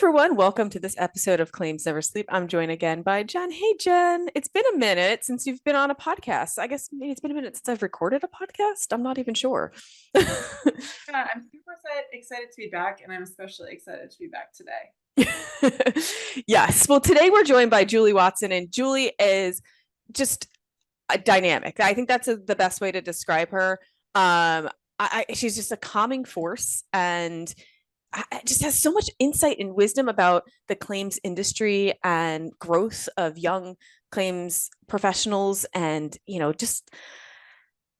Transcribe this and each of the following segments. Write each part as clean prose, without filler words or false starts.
everyone. Welcome to this episode of Claims Never Sleep. I'm joined again by Jen. Hey, Jen. It's been a minute since you've been on a podcast. I guess maybe it's been a minute since I've recorded a podcast. I'm not even sure. Yeah, I'm super excited to be back, and I'm especially excited to be back today. Yes. Well, today we're joined by Julie Watson, and Julie is just a dynamic. I think that's the best way to describe her. She's just a calming force, and just has so much insight and wisdom about the claims industry and growth of young claims professionals, and just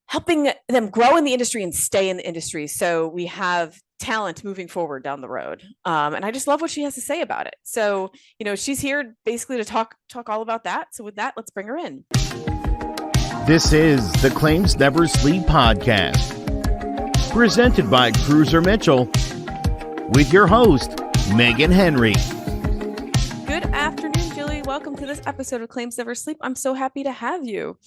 helping them grow in the industry and stay in the industry so we have talent moving forward down the road. And I just love what she has to say about it. So she's here basically to talk all about that. So with that, let's bring her in. This is the Claims Never Sleep podcast, presented by Cruiser Mitchell, with your host, Meghan Henry. Good afternoon, Julie. Welcome to this episode of Claims Never Sleep. I'm so happy to have you.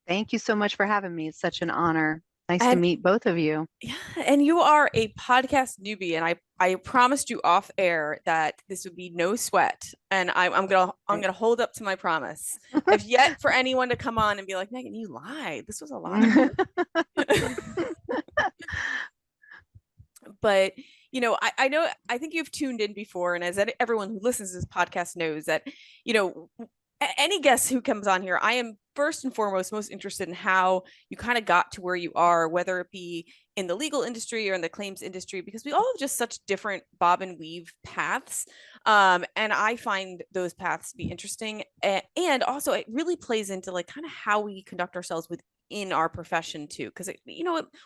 Thank you so much for having me. It's such an honor. Nice to meet both of you. Yeah, and you are a podcast newbie, and I promised you off air that this would be no sweat, and I'm gonna hold up to my promise. I've yet for anyone to come on and be like, Meghan, you lied. This was a lot of work. But I think you've tuned in before, and as everyone who listens to this podcast knows that any guest who comes on here, I am first and foremost most interested in how you kind of got to where you are, whether it be in the legal industry or in the claims industry, because we all have just such different bob and weave paths. And I find those paths to be interesting. And also it really plays into like kind of how we conduct ourselves within our profession too, because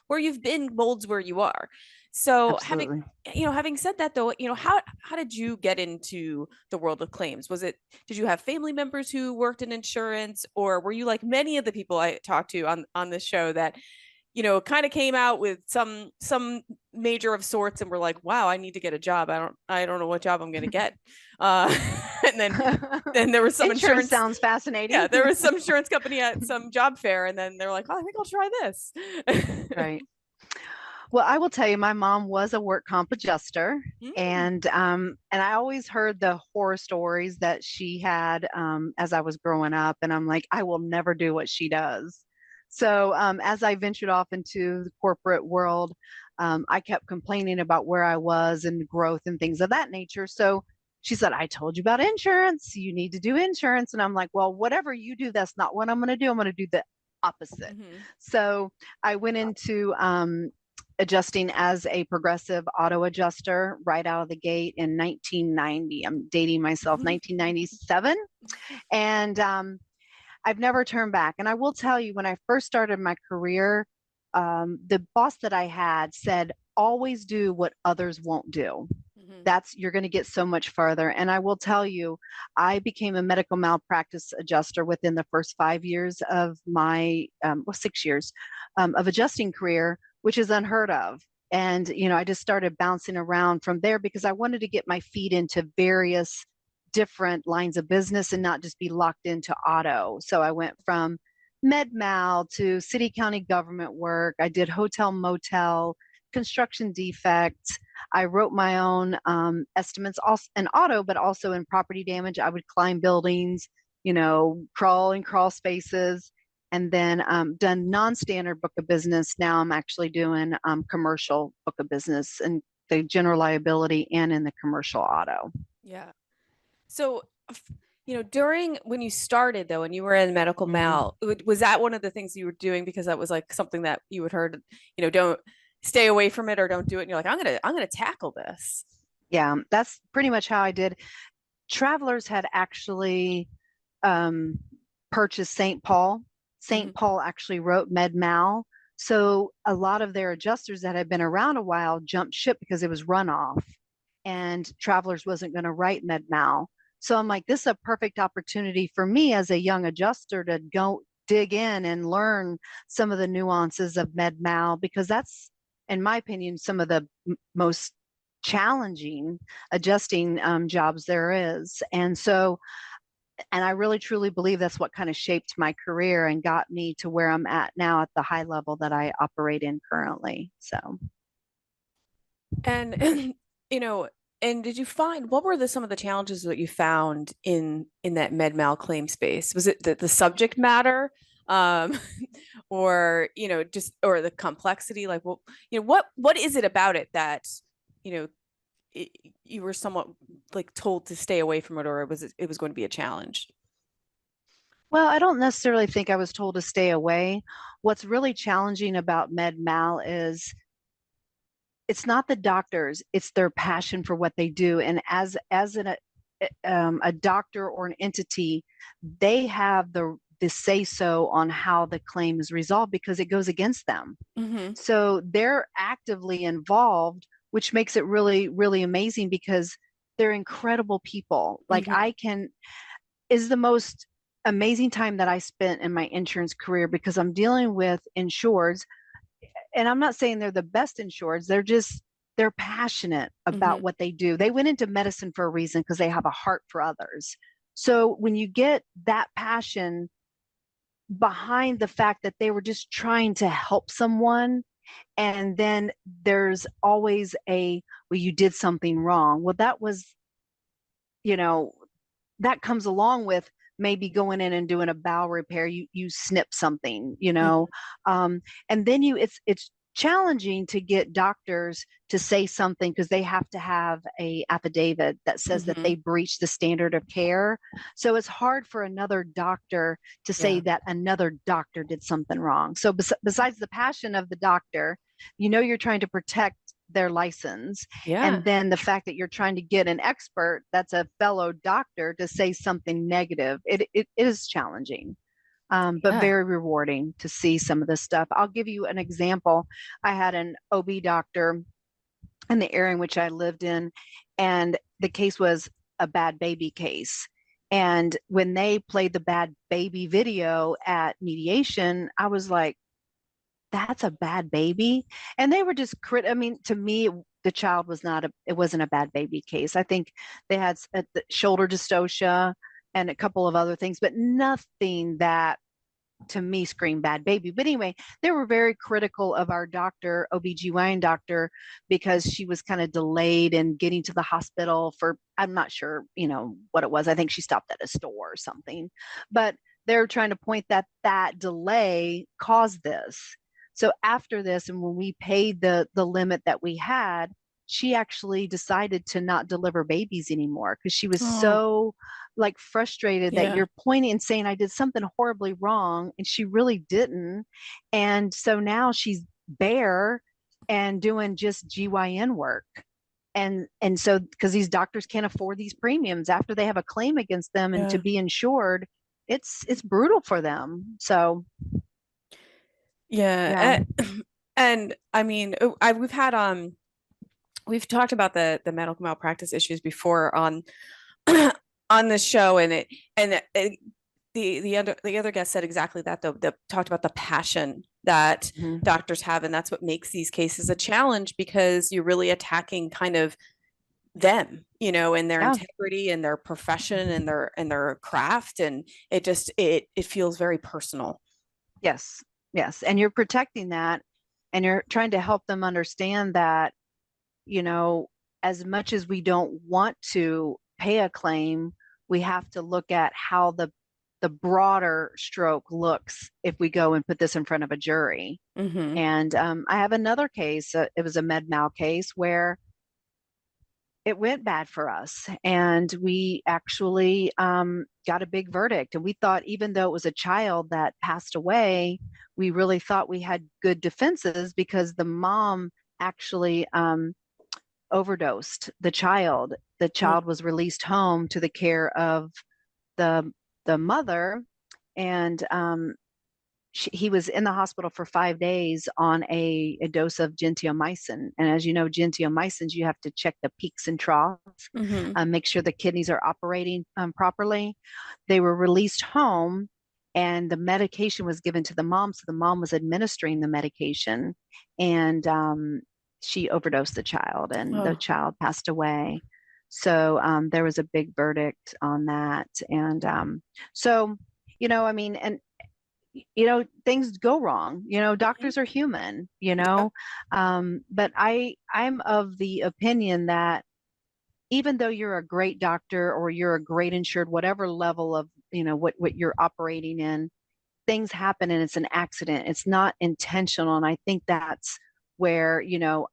where you've been molds where you are. So Absolutely. having said that though, how did you get into the world of claims? Did you have family members who worked in insurance, or were you like many of the people I talked to on this show that, kind of came out with some major of sorts and were like, wow, I need to get a job. I don't know what job I'm going to get. And then there was some insurance sounds fascinating. Yeah. There was some insurance company at some job fair. And then they're like, oh, I think I'll try this. Right. Well, I will tell you, my mom was a work comp adjuster, and I always heard the horror stories that she had as I was growing up, and I'm like, I will never do what she does. So as I ventured off into the corporate world, I kept complaining about where I was and growth and things of that nature. So she said, I told you about insurance. You need to do insurance. And I'm like, well, whatever you do, that's not what I'm going to do. I'm going to do the opposite. So I went into adjusting as a progressive auto adjuster right out of the gate in 1990. I'm dating myself, 1997. And I've never turned back. And I will tell you, when I first started my career, the boss that I had said, always do what others won't do. You're going to get so much further. And I will tell you, I became a medical malpractice adjuster within the first 5 years of my, 6 years of adjusting career, which is unheard of. And, I just started bouncing around from there because I wanted to get my feet into various different lines of business and not just be locked into auto. So I went from med mal to city county government work. I did hotel motel, construction defects. I wrote my own estimates also in auto, but also in property damage. I would climb buildings, crawl in crawl spaces, and then done non-standard book of business. Now I'm actually doing commercial book of business and the general liability and in the commercial auto. Yeah. So, during when you started though, and you were in medical mal, was that one of the things you were doing because that was like something that you had heard, don't stay away from it or don't do it. And you're like, I'm going to tackle this. Yeah, that's pretty much how I did. Travelers had actually purchased St. Paul. St. Paul actually wrote med mal. So a lot of their adjusters that had been around a while jumped ship because it was runoff and Travelers wasn't going to write med mal. So I'm like, this is a perfect opportunity for me as a young adjuster to go dig in and learn some of the nuances of med mal, because that's, in my opinion, some of the most challenging adjusting jobs there is. And I really truly believe that's what kind of shaped my career and got me to where I'm at now at the high level that I operate in currently. So. And, And did you find what were some of the challenges that you found in that med mal claim space? Was it the subject matter, um, or just or the complexity? Like, well, what is it about it that you know it, you were somewhat like told to stay away from it, or it was going to be a challenge? Well, I don't necessarily think I was told to stay away. What's really challenging about med mal is it's not the doctors, it's their passion for what they do. And a doctor or an entity, they have the say so on how the claim is resolved because it goes against them. Mm-hmm. So they're actively involved, which makes it really, really amazing because they're incredible people. Like Mm-hmm. is the most amazing time that I spent in my insurance career because I'm dealing with insureds, and I'm not saying they're the best insureds. They're passionate Mm-hmm. about what they do. They went into medicine for a reason because they have a heart for others. So when you get that passion behind the fact that they were just trying to help someone, and then there's always well, you did something wrong. Well, that was, you know, that comes along with maybe going in and doing a bowel repair. You snip something, um, and then it's challenging to get doctors to say something because they have to have a affidavit that says that Mm-hmm. they breached the standard of care. So it's hard for another doctor to say Yeah. that another doctor did something wrong. So besides the passion of the doctor, you're trying to protect their license, Yeah. and then the fact that you're trying to get an expert that's a fellow doctor to say something negative, it is challenging, but Yeah. very rewarding to see some of this stuff. I'll give you an example. I had an OB doctor in the area in which I lived in, and the case was a bad baby case. And when they played the bad baby video at mediation, I was like, that's a bad baby. And they were just I mean, to me, the child was not it wasn't a bad baby case. I think they had the shoulder dystocia and a couple of other things, but nothing that to me screamed bad baby. But anyway, they were very critical of our doctor, OBGYN doctor, because she was kind of delayed in getting to the hospital for, I'm not sure, what it was. I think she stopped at a store or something. But they're trying to point that delay caused this. So after this, and when we paid the limit that we had, she actually decided to not deliver babies anymore because she was Oh, so like frustrated that yeah. you're pointing and saying I did something horribly wrong and she really didn't. And so now she's bare and doing just GYN work. And so because these doctors can't afford these premiums after they have a claim against them and to Yeah. be insured, it's brutal for them. So yeah. Yeah. And I mean, we've talked about the medical malpractice issues before on on this show, the other guest said exactly that, though. Talked about the passion that Mhm. doctors have, and that's what makes these cases a challenge because you're really attacking kind of them, and their Yeah. integrity and their profession and their craft, and it feels very personal. Yes. Yes. And you're protecting that, and you're trying to help them understand that, you know, as much as we don't want to pay a claim, we have to look at how the broader stroke looks if we go and put this in front of a jury. Mm-hmm. And I have another case. It was a med mal case where it went bad for us, and we actually got a big verdict. And we thought, even though it was a child that passed away, we really thought we had good defenses because the mom actually overdosed the child. The Oh, child was released home to the care of the the mother, and he was in the hospital for 5 days on a dose of gentamicin. And as you know, gentamicins, you have to check the peaks and troughs, mm-hmm. make sure the kidneys are operating properly. They were released home, and the medication was given to the mom. So the mom was administering the medication, and she overdosed the child, and the Oh, child passed away. So there was a big verdict on that. And so, I mean, and things go wrong. mhm. Doctors are human, Yeah. but I'm of the opinion that even though you're a great doctor or you're a great insured, whatever level of, what you're operating in, things happen and it's an accident. It's not intentional. And I think that's where,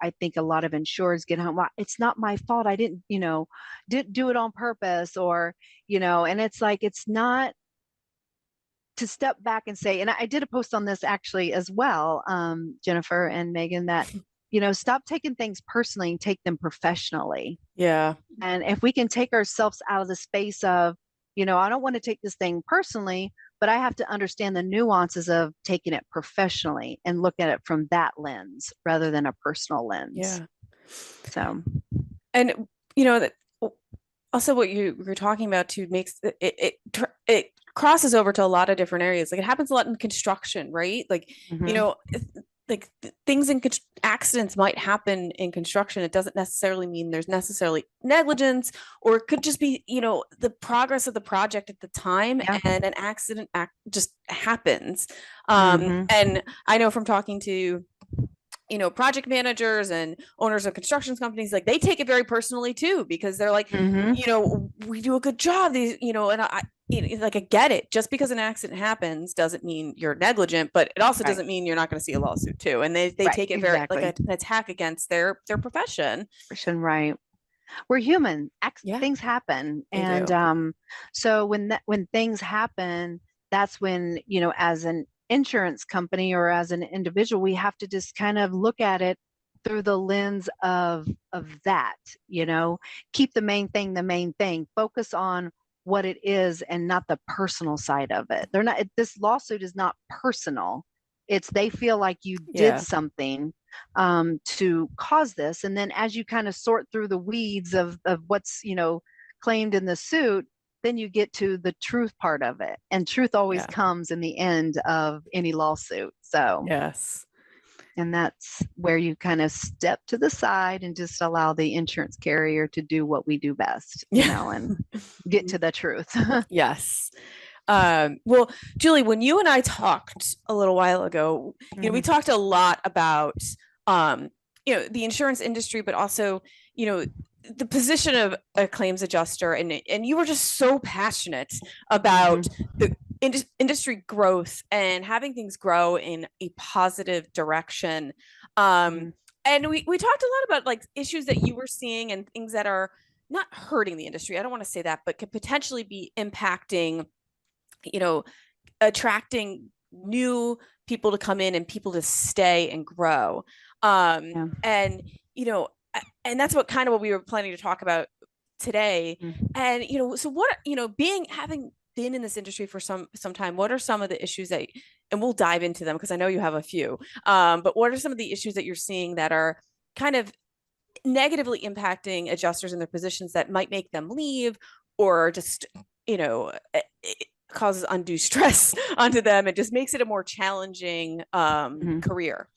I think a lot of insurers get home. Well, it's not my fault. I didn't, did do it on purpose, or, and it's like, it's not, to step back and say, and I did a post on this actually as well, Jennifer and Meghan, that, stop taking things personally and take them professionally. Yeah. And if we can take ourselves out of the space of, I don't want to take this thing personally, but I have to understand the nuances of taking it professionally and look at it from that lens rather than a personal lens. Yeah. So, and that also what you were talking about too makes it crosses over to a lot of different areas. Like it happens a lot in construction, right? Like, like things in accidents might happen in construction. It doesn't necessarily mean there's necessarily negligence, or it could just be, the progress of the project at the time, and an accident just happens. And I know from talking to, project managers and owners of construction companies, like they take it very personally too, because they're like, we do a good job. These, and like I get it. Just because an accident happens doesn't mean you're negligent, but it also doesn't mean you're not going to see a lawsuit too. And they take it very like an attack against their profession. Right. We're human. Things happen. And so when things happen, that's when, as an insurance company or as an individual, we have to just kind of look at it through the lens of that, keep the main thing, focus on what it is and not the personal side of it. This lawsuit is not personal. It's they feel like you did something to cause this. And then as you kind of sort through the weeds of what's, claimed in the suit, then you get to the truth part of it. And truth always comes in the end of any lawsuit. So, yes. And that's where you kind of step to the side and just allow the insurance carrier to do what we do best, and get to the truth. Yes. Well, Julie, when you and I talked a little while ago, we talked a lot about, the insurance industry, but also, the position of a claims adjuster, and you were just so passionate about the industry growth and having things grow in a positive direction. And we talked a lot about like issues that you were seeing and things that are not hurting the industry. I don't want to say that, but could potentially be impacting, attracting new people to come in and people to stay and grow. And, and that's what we were planning to talk about today. And, so what, having been in this industry for some time, what are some of the issues that, and we'll dive into them because I know you have a few, but what are some of the issues that you're seeing that are kind of negatively impacting adjusters in their positions that might make them leave, or just, it causes undue stress onto them and just makes it a more challenging career?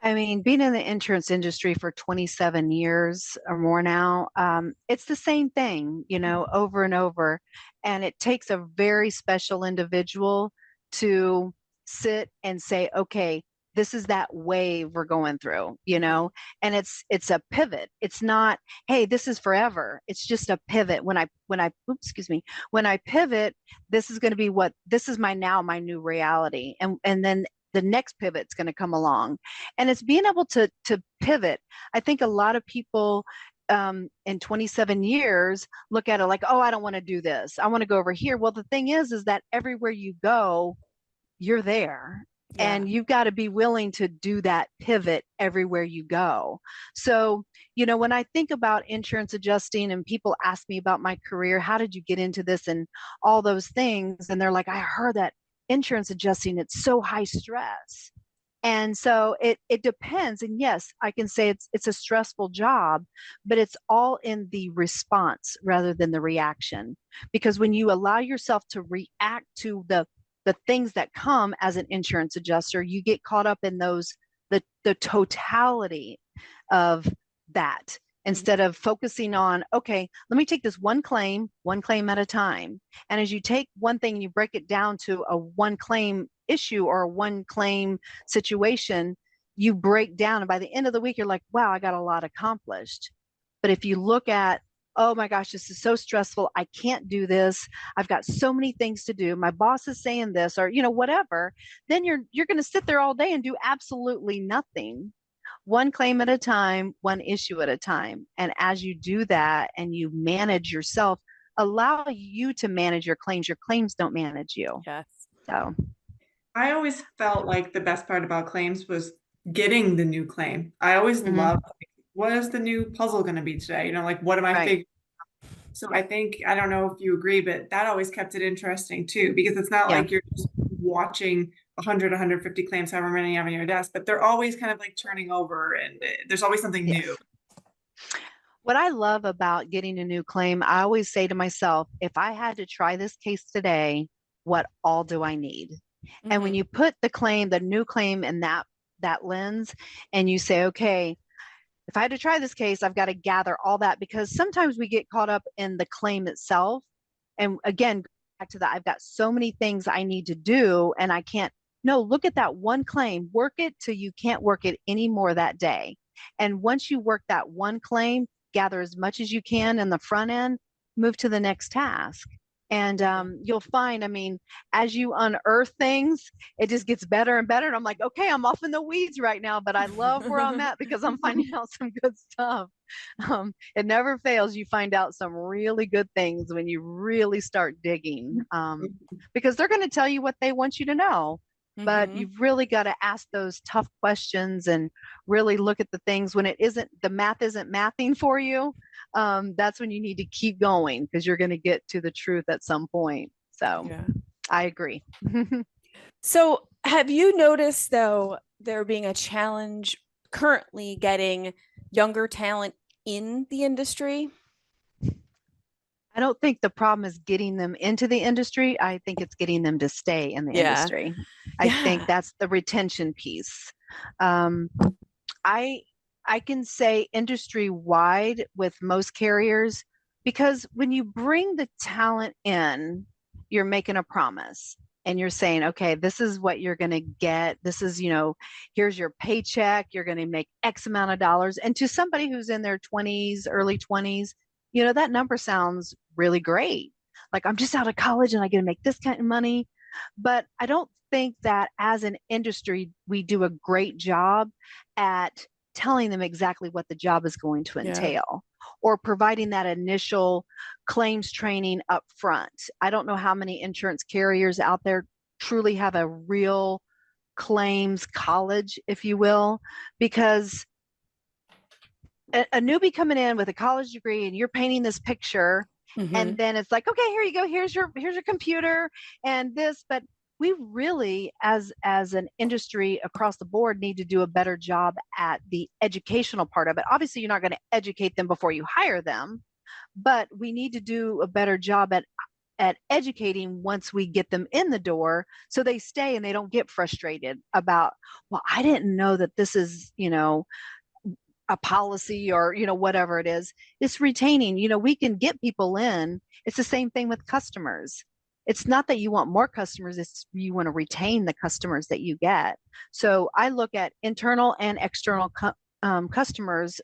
I mean, being in the insurance industry for 27 years or more now, it's the same thing, over and over. And it takes a very special individual to sit and say, okay, this is that wave we're going through, and it's a pivot. It's not, hey, this is forever. It's just a pivot. When I pivot, this is going to be this is my new reality. And then the next pivot's going to come along, and it's being able to pivot. I think a lot of people in 27 years look at it like, oh, I don't want to do this. I want to go over here. Well, the thing is that everywhere you go, you're there. And you've got to be willing to do that pivot everywhere you go. So, when I think about insurance adjusting and people ask me about my career, how did you get into this and all those things? And they're like, I heard that insurance adjusting, it's so high stress. And so it depends. And yes, I can say it's a stressful job, but it's all in the response rather than the reaction. Because when you allow yourself to react to the things that come as an insurance adjuster, you get caught up in the totality of that, instead of focusing on, okay, let me take this one claim at a time. And as you take one thing and you break it down to a one claim issue or a one claim situation, you break down. And by the end of the week, you're like, wow, I got a lot accomplished. But if you look at, oh my gosh, this is so stressful, I can't do this, I've got so many things to do, my boss is saying this, or whatever, then you're going to sit there all day and do absolutely nothing. One claim at a time, one issue at a time. And as you do that and you manage yourself, allow you to manage your claims. Your claims don't manage you. Yes. So I always felt like the best part about claims was getting the new claim. I always loved, like, what is the new puzzle going to be today? Like, what am I figuring? So I think, I don't know if you agree, but that always kept it interesting too, because it's not like you're just watching 100, 150 claims, however many you have on your desk, but they're always kind of like turning over, and there's always something new. What I love about getting a new claim, I always say to myself, if I had to try this case today, what all do I need? And when you put the new claim in that lens, and you say, okay, if I had to try this case, I've got to gather all that, because sometimes we get caught up in the claim itself. And again, back to that, I've got so many things I need to do and I can't. No, look at that one claim, work it till you can't work it anymore that day. And once you work that one claim, gather as much as you can in the front end, move to the next task. And you'll find, I mean, as you unearth things, it just gets better and better. And I'm like, okay, I'm off in the weeds right now, but I love where I'm at because I'm finding out some good stuff. It never fails. You find out some really good things when you really start digging, because they're going to tell you what they want you to know. But you've really got to ask those tough questions and really look at the things when the math isn't mathing for you. That's when you need to keep going, because you're going to get to the truth at some point. So I agree. So have you noticed, though, there being a challenge currently getting younger talent in the industry? I don't think the problem is getting them into the industry. I think it's getting them to stay in the industry. I think that's the retention piece. I can say industry wide with most carriers, because when you bring the talent in, you're making a promise and you're saying, okay, this is what you're going to get. This is, here's your paycheck. You're going to make X amount of dollars. And to somebody who's in their 20s, early 20s, that number sounds really great. Like, I'm just out of college and I get to make this kind of money. But I don't think that as an industry, we do a great job at telling them exactly what the job is going to entail, or providing that initial claims training up front. I don't know how many insurance carriers out there truly have a real claims college, if you will, because a newbie coming in with a college degree and you're painting this picture, and then it's like, okay, here you go, here's your computer and this. But we really, as an industry across the board, need to do a better job at the educational part of it. Obviously, you're not going to educate them before you hire them, but we need to do a better job at educating once we get them in the door, so they stay and they don't get frustrated about, well, I didn't know that this is, a policy, or whatever it is. It's retaining. We can get people in. It's the same thing with customers. It's not that you want more customers, it's you want to retain the customers that you get. So I look at internal and external customers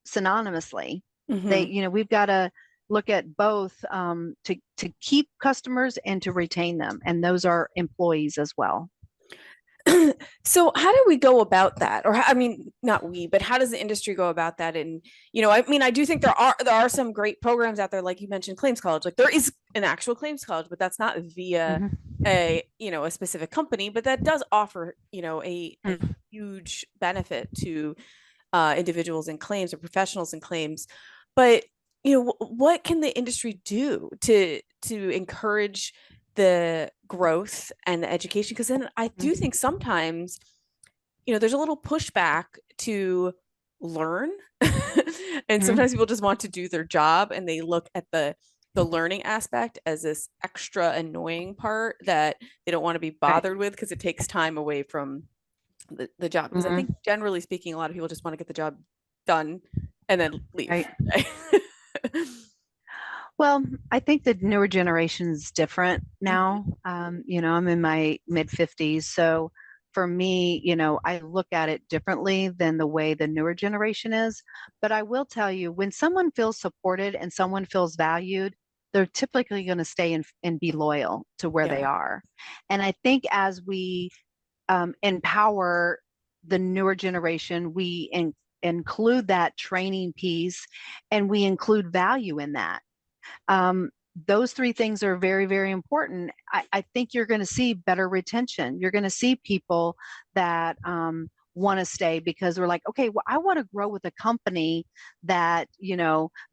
synonymously. They, we've got to look at both, to keep customers and to retain them, and those are employees as well. So how do we go about that? Or I mean, not we, but how does the industry go about that? And, I mean, I do think there are some great programs out there, like you mentioned, Claims College. Like, there is an actual Claims College, but that's not via a specific company, but that does offer, a huge benefit to individuals in claims or professionals in claims. But, what can the industry do to encourage the growth and the education? Because then I do think sometimes, there's a little pushback to learn. And sometimes people just want to do their job, and they look at the learning aspect as this extra annoying part that they don't want to be bothered with, because it takes time away from the job. Because I think, generally speaking, a lot of people just want to get the job done and then leave. Well, I think the newer generation is different now. I'm in my mid 50s, so for me, I look at it differently than the way the newer generation is. But I will tell you, when someone feels supported and someone feels valued, they're typically going to stay and be loyal to where they are. And I think as we empower the newer generation, we include that training piece and we include value in that. Those three things are very, very important. I think you're going to see better retention. You're going to see people that want to stay because we're like, okay, well, I want to grow with a company that,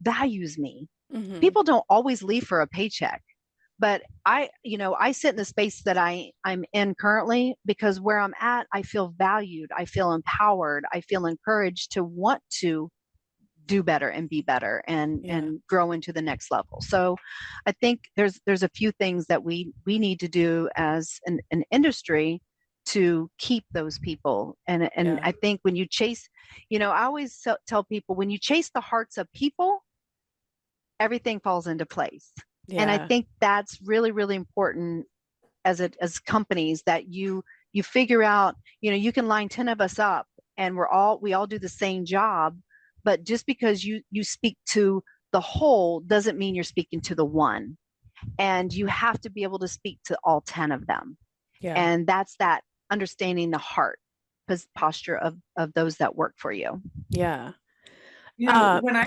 values me. Mm-hmm. People don't always leave for a paycheck. But I sit in the space that I'm in currently because where I'm at, I feel valued, I feel empowered, I feel encouraged to want to do better and be better and grow into the next level. So I think there's a few things that we need to do as an industry to keep those people. And I think when you chase, I always tell people, when you chase the hearts of people, everything falls into place. Yeah. And I think that's really, really important as companies, that you figure out, you can line 10 of us up and we all do the same job, but just because you speak to the whole doesn't mean you're speaking to the one. And you have to be able to speak to all 10 of them. Yeah. And that's that understanding the heart posture of those that work for you. Yeah. When I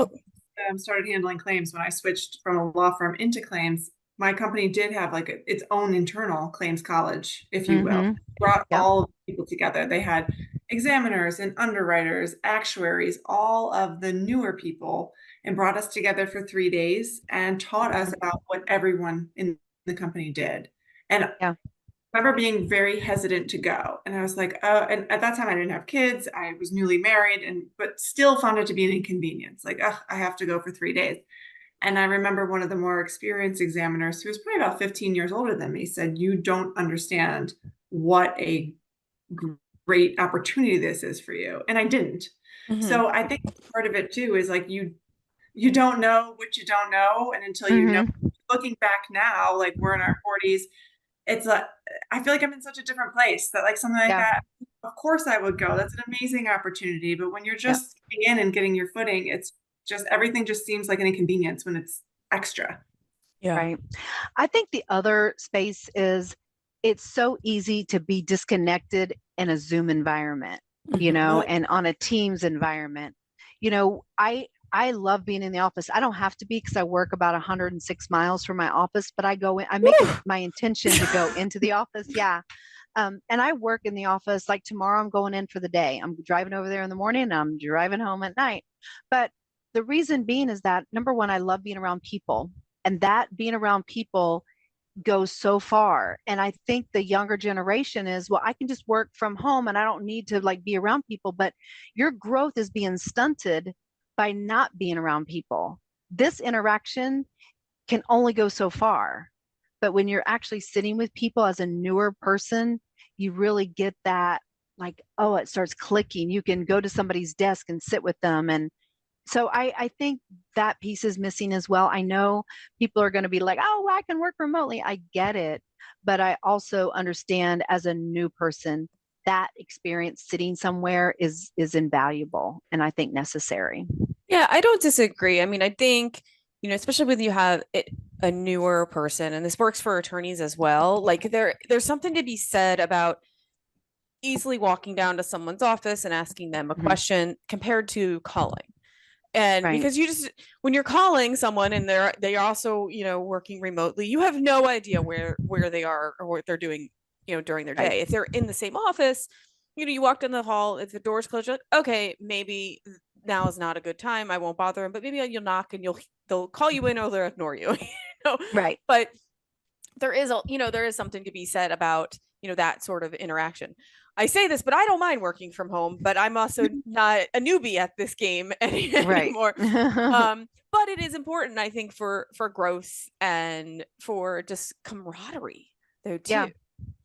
started handling claims, when I switched from a law firm into claims, my company did have like its own internal claims college, if you will. Brought all of the people together. They had examiners and underwriters, actuaries, all of the newer people, and brought us together for 3 days and taught us about what everyone in the company did. And I remember being very hesitant to go. And I was like, oh, and at that time I didn't have kids. I was newly married, but still found it to be an inconvenience. Like, oh, I have to go for 3 days. And I remember one of the more experienced examiners, who was probably about 15 years older than me, said, you don't understand what a great opportunity this is for you. And I didn't. Mm-hmm. So I think part of it too is like, you don't know what you don't know. And until you know, looking back now, like we're in our 40s, it's like, I feel like I'm in such a different place that like something like that, of course I would go. That's an amazing opportunity. But when you're just getting in and getting your footing, it's just, everything just seems like an inconvenience when it's extra. Yeah. Right. I think the other space is, it's so easy to be disconnected in a Zoom environment, and on a Teams environment. I love being in the office. I don't have to be, because I work about 106 miles from my office, but I go in, I make it my intention to go into the office. Yeah. And I work in the office. Like tomorrow I'm going in for the day. I'm driving over there in the morning and I'm driving home at night. But the reason being is that, number one, I love being around people, and that being around people goes so far. And I think the younger generation is, well, I can just work from home and I don't need to like be around people. But your growth is being stunted by not being around people. This interaction can only go so far. But when you're actually sitting with people as a newer person, you really get that, like, oh, it starts clicking. You can go to somebody's desk and sit with them. And so I think that piece is missing as well. I know people are going to be like, oh, I can work remotely. I get it. But I also understand, as a new person, that experience sitting somewhere is invaluable and I think necessary. Yeah, I don't disagree. I mean, I think, especially when you have a newer person, and this works for attorneys as well, like there's something to be said about easily walking down to someone's office and asking them a question compared to calling. And because when you're calling someone and they're also, working remotely, you have no idea where they are or what they're doing, during their day. If they're in the same office, you walk down the hall, if the door's closed, you're like, okay, maybe now is not a good time. I won't bother them, but maybe you'll knock and they'll call you in, or they'll ignore you. Right. But there is something to be said about, that sort of interaction. I say this, but I don't mind working from home, but I'm also not a newbie at this game anymore. But it is important, I think, for growth and for just camaraderie, though, too. Yeah.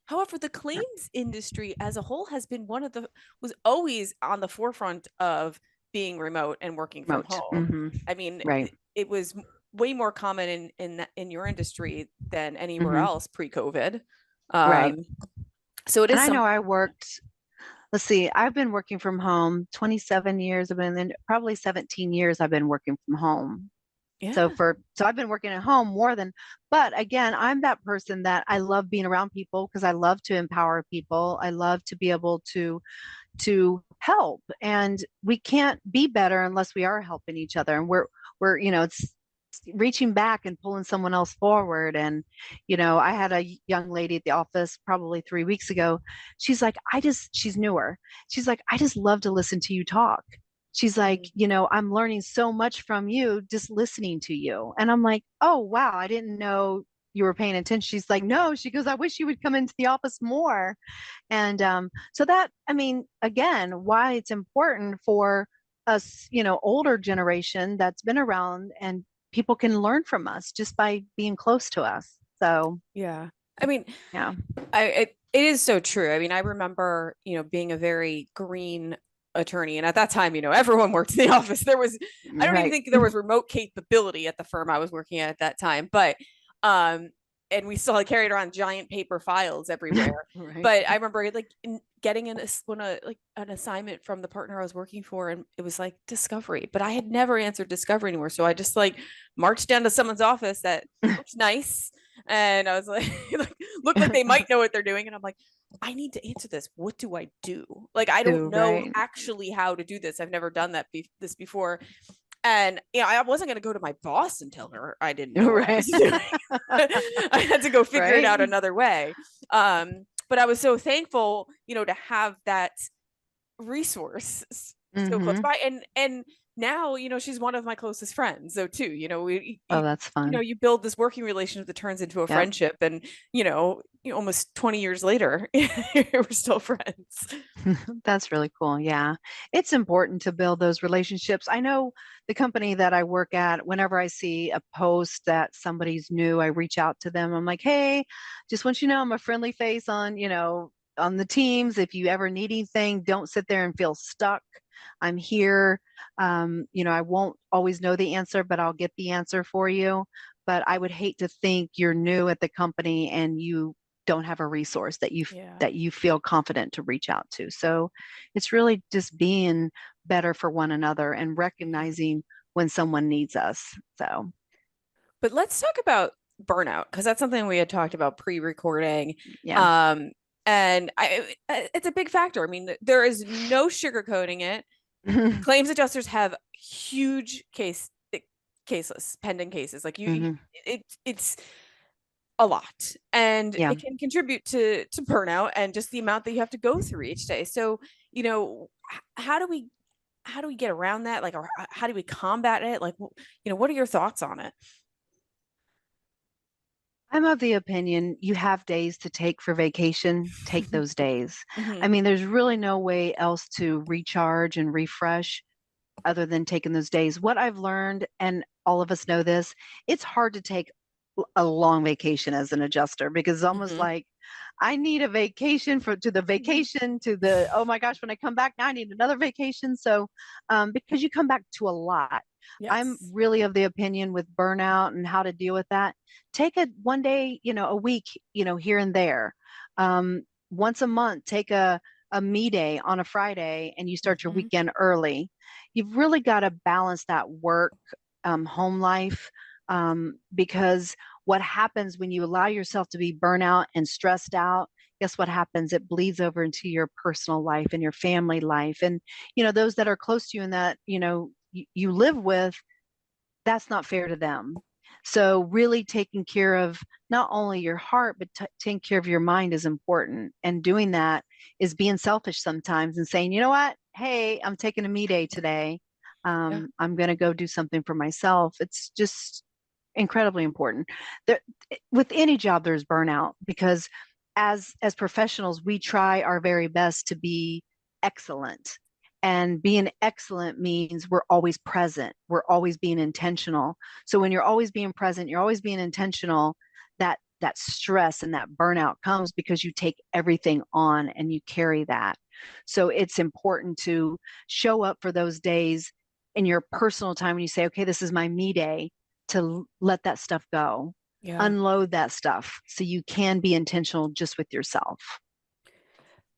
However, the claims industry as a whole has been was always on the forefront of being remote and working from home. Mm-hmm. I mean, it was way more common in your industry than anywhere else pre-COVID. So it And is I know something. I worked, let's see, I've been working from home 27 years. I've been in probably 17 years I've been working from home. So Yeah. I've been working at home more than, but again, I'm that person that I love being around people because I love to empower people. I love to be able to help, and we can't be better unless we are helping each other. And we're it's reaching back and pulling someone else forward. And I had a young lady at the office probably 3 weeks ago. She's like, she's newer. She's like, I just love to listen to you talk. She's like, Mhm. I'm learning so much from you just listening to you. And I'm like, oh wow, I didn't know you were paying attention. She's like, no. She goes, I wish you would come into the office more. And so that, I mean, again, why it's important for us, older generation that's been around, and people can learn from us just by being close to us. So, Yeah. I mean, yeah. it is so true. I mean, I remember, being a very green attorney, and at that time, everyone worked in the office. I don't even Right. think there was remote capability at the firm I was working at that time, but um, and we still had carried around giant paper files everywhere. Right. But I remember like getting an assignment from the partner I was working for, and it was like discovery, but I had never answered discovery anymore. So I just like marched down to someone's office that looks nice, and I was like, look like they might know what they're doing, and I'm like, I need to answer this. What do I do? Like, I don't know Right. actually how to do this. I've never done this before. And I wasn't going to go to my boss and tell her I didn't know what I Right. was doing. I had to go figure it Right. out another way. But I was so thankful, to have that resource so close Mm-hmm. by. And now, she's one of my closest friends. So too, Oh, that's fun. you build this working relationship that turns into a Yep. friendship, and almost 20 years later, we're still friends. That's really cool. Yeah. It's important to build those relationships. I know the company that I work at, whenever I see a post that somebody's new, I reach out to them. I'm like, hey, just want you to know I'm a friendly face on the teams. If you ever need anything, don't sit there and feel stuck. I'm here. I won't always know the answer, but I'll get the answer for you. But I would hate to think you're new at the company and you don't have a resource Yeah. that you feel confident to reach out to. So it's really just being better for one another and recognizing when someone needs us. So, But let's talk about burnout, because that's something we had talked about pre-recording. yeah. Um, and it's a big factor. I mean, there is no sugarcoating it. Hmm. Claims adjusters have huge cases, pending cases. Like it's a lot, and Yeah. it can contribute to burnout and just the amount that you have to go through each day. So, how do we get around that? Like, or how do we combat it? Like, what are your thoughts on it? I'm of the opinion you have days to take for vacation, take those days. I Hmm. mean, there's really no way else to recharge and refresh other than taking those days. What I've learned, and all of us know this, it's hard to take a long vacation as an adjuster because it's almost Hmm. like I need a vacation to the vacation to the, oh my gosh, when I come back now, I need another vacation. So, because you come back to a lot, I'm Yes. really of the opinion with burnout and how to deal with that. Take it one day, a week, here and there. Once a month, take a me day on a Friday and you start your Hmm. weekend early. You've really got to balance that work, home life, because what happens when you allow yourself to be burnout and stressed out, guess what happens? It bleeds over into your personal life and your family life. And, those that are close to you and that, you live with, that's not fair to them. So really taking care of not only your heart, but taking care of your mind is important. And doing that is being selfish sometimes and saying, you know what? Hey, I'm taking a me day today. Yeah. I'm going to go do something for myself. It's just incredibly important. There, with any job, there's burnout because as professionals, we try our very best to be excellent. And being excellent means we're always present. We're always being intentional. So when you're always being present, you're always being intentional, that stress and that burnout comes because you take everything on and you carry that. So it's important to show up for those days in your personal time when you say, okay, this is my me day, to let that stuff go, Yeah. unload that stuff so you can be intentional just with yourself.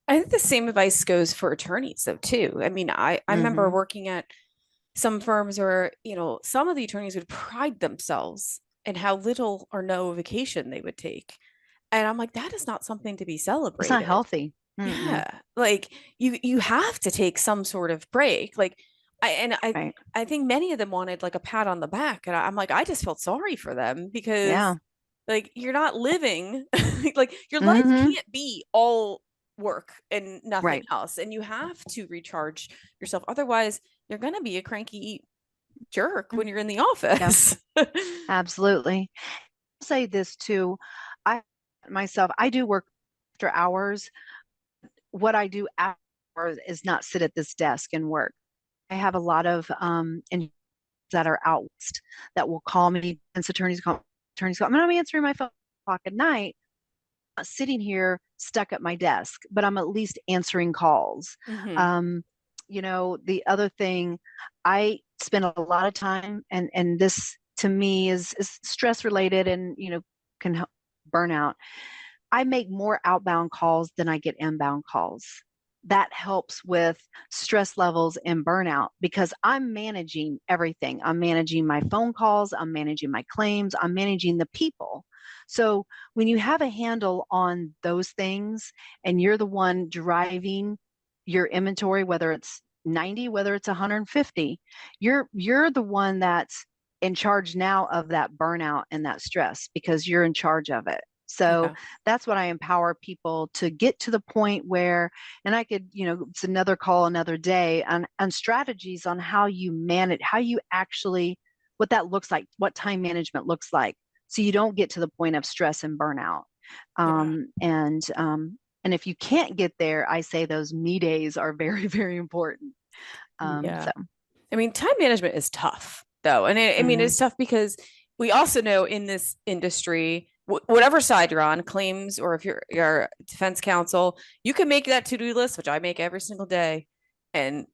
I think the same advice goes for attorneys though too. I mean, I remember working at some firms where, some of the attorneys would pride themselves in how little or no vacation they would take. And I'm like, that is not something to be It's not celebrated. healthy. Yeah. Like you have to take some sort of break. Like Right. I think many of them wanted like a pat on the back. And I'm like, I just felt sorry for them because Yeah. like you're not living like your life hmm can't be all work and nothing Right. else. And you have to recharge yourself. Otherwise, you're gonna be a cranky jerk when you're in the Yeah, office. absolutely. I'll say this too. I myself, I do work after hours. What I do after hours is not sit at this desk and work. I have a lot of that are out west that will call me. Defense attorneys call. I mean, I'm answering my phone at night, not sitting here stuck at my desk, but I'm at least answering calls. hmm Um, the other thing, I spend a lot of time, and this to me is stress related, and can help burnout. I make more outbound calls than I get inbound calls. That helps with stress levels and burnout because I'm managing everything. I'm managing my phone calls, I'm managing my claims, I'm managing the people. So when you have a handle on those things and you're the one driving your inventory, whether it's 90, whether it's 150, you're the one that's in charge now of that burnout and that stress because you're in charge of it. So Yeah. that's what I empower people to get to the point where, and I could, it's another call another day on strategies on how you manage, how you actually, what that looks like, what time management looks like. So you don't get to the point of stress and burnout. Yeah. And if you can't get there, I say those me days are very, very important. Yeah. So. I mean, time management is tough though. And I mean, Mhm. it's tough because we also know in this industry, whatever side you're on, claims, or if you're defense counsel, you can make that to-do list, which I make every single day. And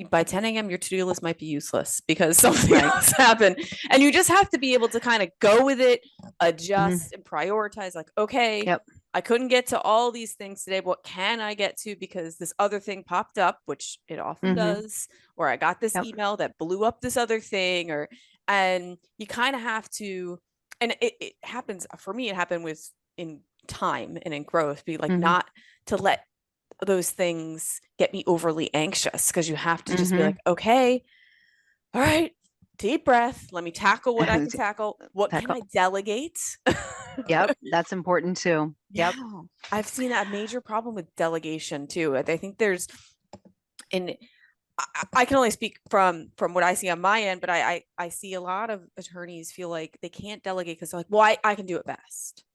by 10 a.m., your to-do list might be useless because something Right. else happened. And you just have to be able to kind of go with it, Mhm. adjust and prioritize, like, okay, Yep. I couldn't get to all these things today. What can I get to? Because this other thing popped up, which it often Mhm. does, or I got this Yep. email that blew up this other thing, and you kind of have to, and it happens for me, it happened with in time and in growth, be like, Mhm. not to let those things get me overly anxious because you have to just be like, Mhm. okay, all right, deep breath. Let me tackle what I can tackle. What can I delegate? Yep, that's important too. Yeah, Yep. I've seen a major problem with delegation too. I think there's, and I can only speak from what I see on my end, but I see a lot of attorneys feel like they can't delegate because they're like, well, I can do it best.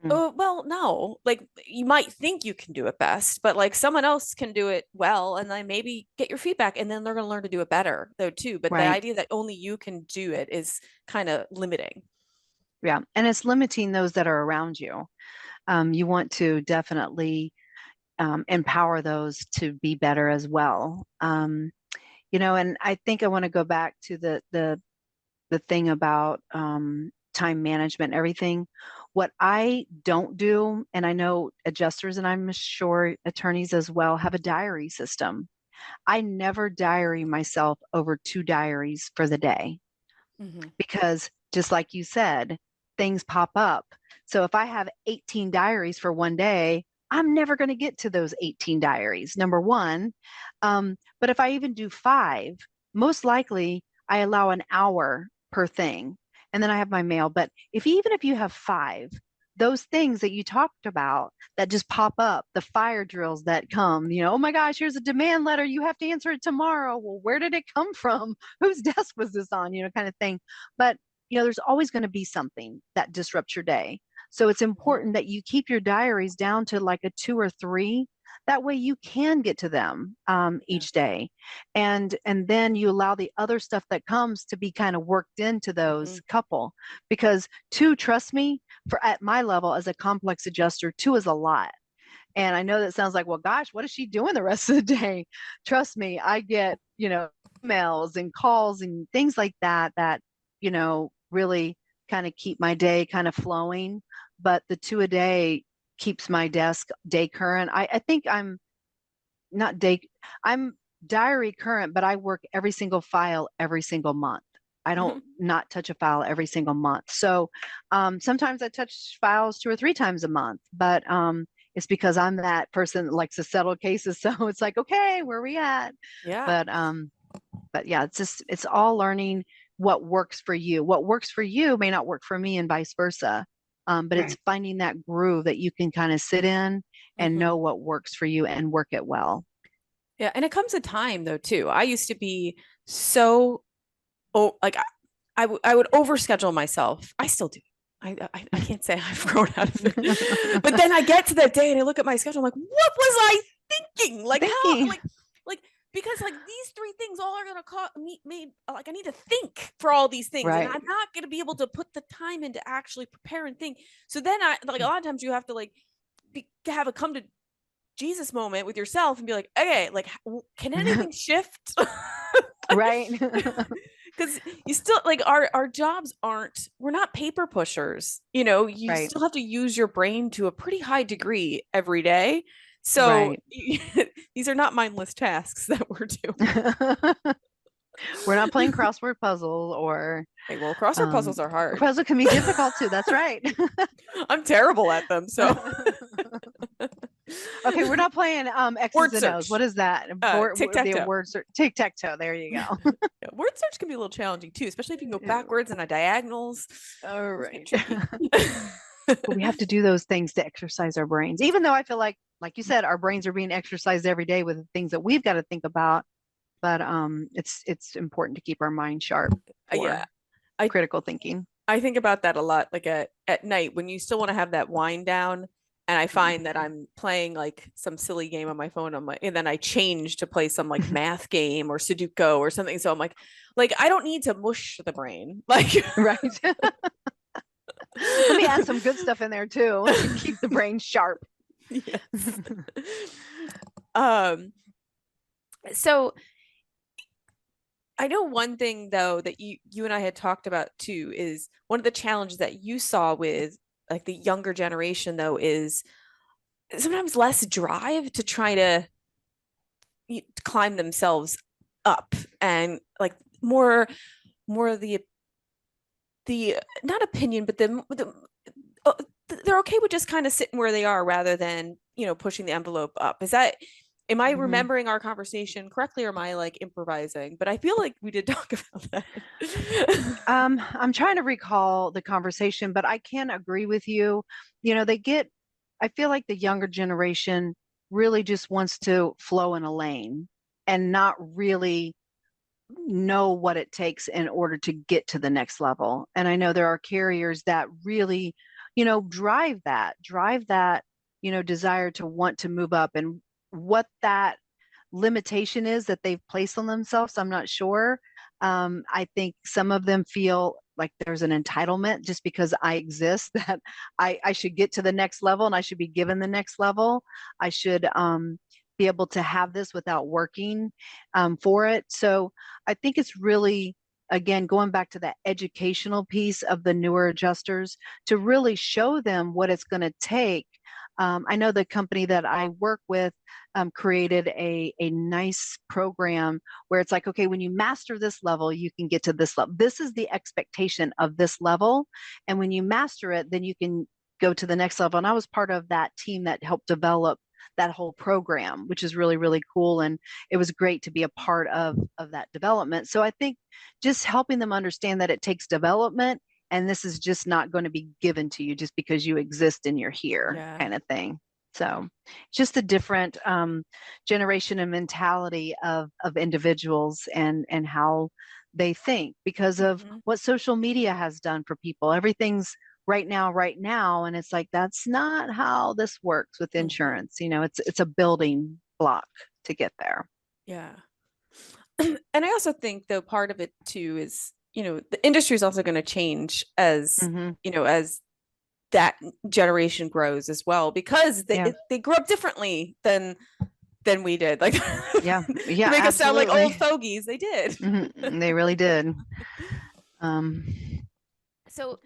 Mm. Oh, well, no, like you might think you can do it best, but like someone else can do it well, and then maybe get your feedback, and then they're going to learn to do it better though too. But the Right. idea that only you can do it is kind of limiting. Yeah. And it's limiting those that are around you. You want to definitely empower those to be better as well. And I think I want to go back to the thing about time management and everything. What I don't do, and I know adjusters and I'm sure attorneys as well have a diary system. I never diary myself over 2 diaries for the day hmm because just like you said, things pop up. So if I have 18 diaries for one day, I'm never going to get to those 18 diaries, number one. But if I even do five, most likely I allow an hour per thing. And then I have my mail. But even if you have five, those things that you talked about that just pop up, the fire drills that come, oh my gosh, here's a demand letter. You have to answer it tomorrow. Well, where did it come from? Whose desk was this on? Kind of thing. But, there's always going to be something that disrupts your day. So it's important that you keep your diaries down to like a 2 or 3. That way you can get to them Yeah. each day. And then you allow the other stuff that comes to be kind of worked into those couple. Because 2, trust me, for at my level as a complex adjuster, 2 is a lot. And I know that sounds like, well, gosh, what is she doing the rest of the day? Trust me, I get, emails and calls and things like that, really kind of keep my day kind of flowing. But the 2 a day, keeps my desk day current. I think I'm not day, I'm diary current, but I work every single file every single month. I don't not touch a file every single month. So sometimes I touch files 2 or 3 times a month, but it's because I'm that person that likes to settle cases. So it's like, okay, where are we at? Yeah. But yeah, it's all learning what works for you. What works for you may not work for me and vice versa. But it's finding that groove that you can kind of sit in and know what works for you and work it well. Yeah. And it comes a time though, too. I used to be so, like I would overschedule myself. I still do. I can't say I've grown out of it. But then I get to that day and I look at my schedule. I'm like, what was I thinking? Like how, like, because like these 3 things all are going to cost me, like I need to think for all these things, and I'm not going to be able to put the time in to actually prepare and think. So then I, like, a lot of times you have to like have a come to Jesus moment with yourself and be like, okay, like, can anything shift? Right. Because you still, like, our jobs we're not paper pushers, you know, you still have to use your brain to a pretty high degree every day. So these are not mindless tasks that we're doing. We're not playing crossword puzzle or well, crossword puzzles are hard. Puzzle can be difficult too. That's right. I'm terrible at them. So okay, we're not playing X's and O's. What is that? Tic-tac-toe. Word search. Tic-tac-toe. There you go. Yeah, word search can be a little challenging too, especially if you can go backwards and diagonals. All right. But we have to do those things to exercise our brains, even though I feel like you said, our brains are being exercised every day with the things that we've got to think about. But it's important to keep our mind sharp for critical thinking. I think about that a lot, like at night when you still want to have that wind down. And I find that I'm playing like some silly game on my phone. And then I change to play some like math game or Sudoku or something. So I'm like I don't need to mush the brain. Like, right. Let me add some good stuff in there too. Keep the brain sharp. Yes. So I know one thing though that you and I had talked about too is one of the challenges that you saw with like the younger generation though is sometimes less drive to try to climb themselves up, and like more of the not opinion, but they're okay with just kind of sitting where they are rather than, you know, pushing the envelope up. Am I remembering our conversation correctly, or am I like improvising? But I feel like we did talk about that. I'm trying to recall the conversation, but I can agree with you. You know, I feel like the younger generation really just wants to flow in a lane and not really know what it takes in order to get to the next level. And I know there are carriers that really, you know, drive that, you know, desire to want to move up, and what that limitation is that they've placed on themselves, I'm not sure. I think some of them feel like there's an entitlement just because I exist, that I should get to the next level and I should be given the next level. I should be able to have this without working for it. So I think it's really, again, going back to that educational piece of the newer adjusters to really show them what it's going to take. I know the company that I work with created a nice program where it's like, okay, when you master this level, you can get to this level. This is the expectation of this level. And when you master it, then you can go to the next level. And I was part of that team that helped develop that whole program, which is really, really cool. And it was great to be a part of that development. So I think just helping them understand that it takes development, and this is just not going to be given to you just because you exist and you're here, kind of thing. So just a different generation and mentality of individuals and how they think because of what social media has done for people. Everything's right now. And it's like, that's not how this works with insurance. You know, it's a building block to get there. Yeah. And I also think though, part of it too is, you know, the industry is also going to change as, you know, as that generation grows as well, because they grew up differently than we did. Like, to make us sound like old fogies. They did. They really did. So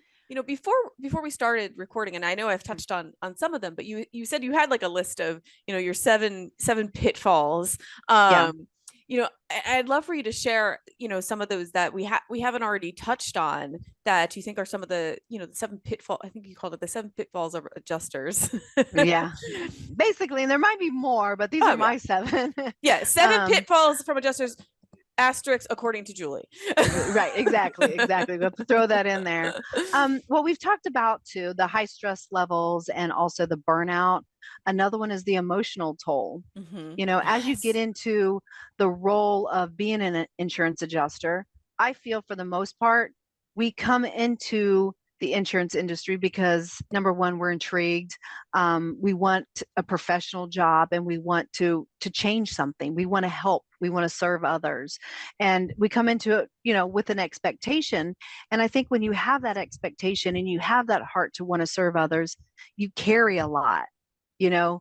before we started recording, and I know I've touched on some of them, but you said you had like a list of, your seven pitfalls. Yeah. I'd love for you to share, some of those that we haven't already touched on that you think are some of the, the seven pitfall. I think you called it the seven pitfalls of adjusters. Yeah. Basically, and there might be more, but these are my seven. Yeah, seven pitfalls from adjusters. Asterisks according to Julie. Right, exactly. We have to throw that in there. Well, we've talked about too the high stress levels and also the burnout. Another one is the emotional toll. As you get into the role of being an insurance adjuster, I feel for the most part, we come into the insurance industry because number one, we're intrigued. We want a professional job and we want to change something. We want to help. We want to serve others. And we come into it, with an expectation. And I think when you have that expectation and you have that heart to want to serve others, you carry a lot. You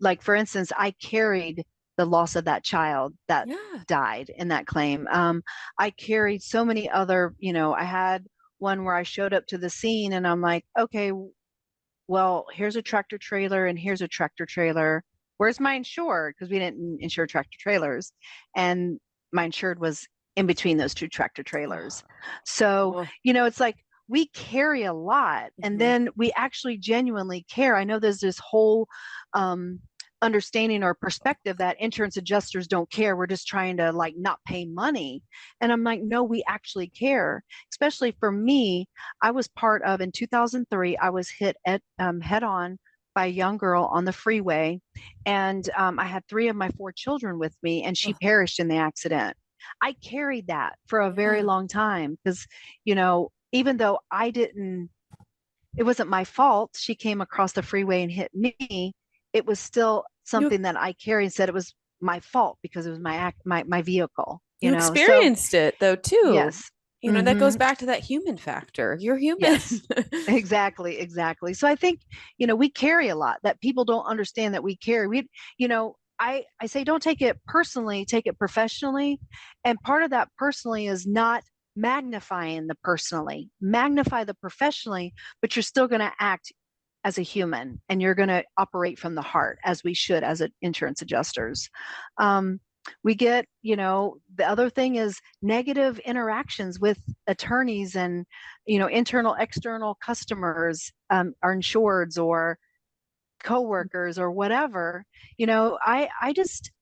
like, for instance, I carried the loss of that child that died in that claim. I carried so many other, I had one where I showed up to the scene and I'm like, okay, well, here's a tractor trailer and here's a tractor trailer. Where's my insured? Because we didn't insure tractor trailers. And my insured was in between those two tractor trailers. So, it's like we carry a lot and then we actually genuinely care. I know there's this whole understanding or perspective that insurance adjusters don't care. We're just trying to like not pay money. And I'm like, no, we actually care. Especially for me, I was part of, in 2003, I was hit at head on by a young girl on the freeway. And I had 3 of my 4 children with me and she perished in the accident. I carried that for a very long time because, even though it wasn't my fault, she came across the freeway and hit me. It was still something that I carried and said it was my fault because it was my vehicle. You experienced it though too. Yes. That goes back to that human factor. You're human. Yes, exactly. So I think, we carry a lot that people don't understand that we carry. I say, don't take it personally, take it professionally. And part of that personally is not magnifying the personally, magnify the professionally, but you're still going to act as a human and you're going to operate from the heart as we should as insurance adjusters. We get, the other thing is negative interactions with attorneys and, internal, external customers, our insureds or coworkers or whatever. I just,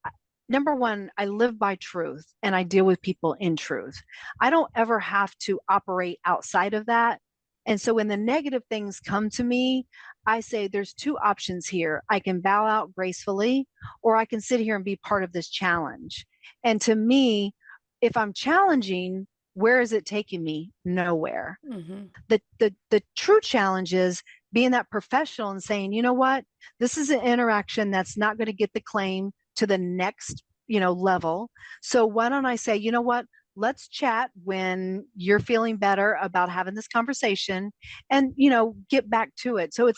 number one, I live by truth and I deal with people in truth. I don't ever have to operate outside of that. And so when the negative things come to me, I say there's 2 options here. I can bow out gracefully, or I can sit here and be part of this challenge. And to me, if I'm challenging, where is it taking me? Nowhere. The true challenge is being that professional and saying, you know what, this is an interaction that's not going to get the claim to the next, level. So why don't I say, you know what? Let's chat when you're feeling better about having this conversation and, get back to it. So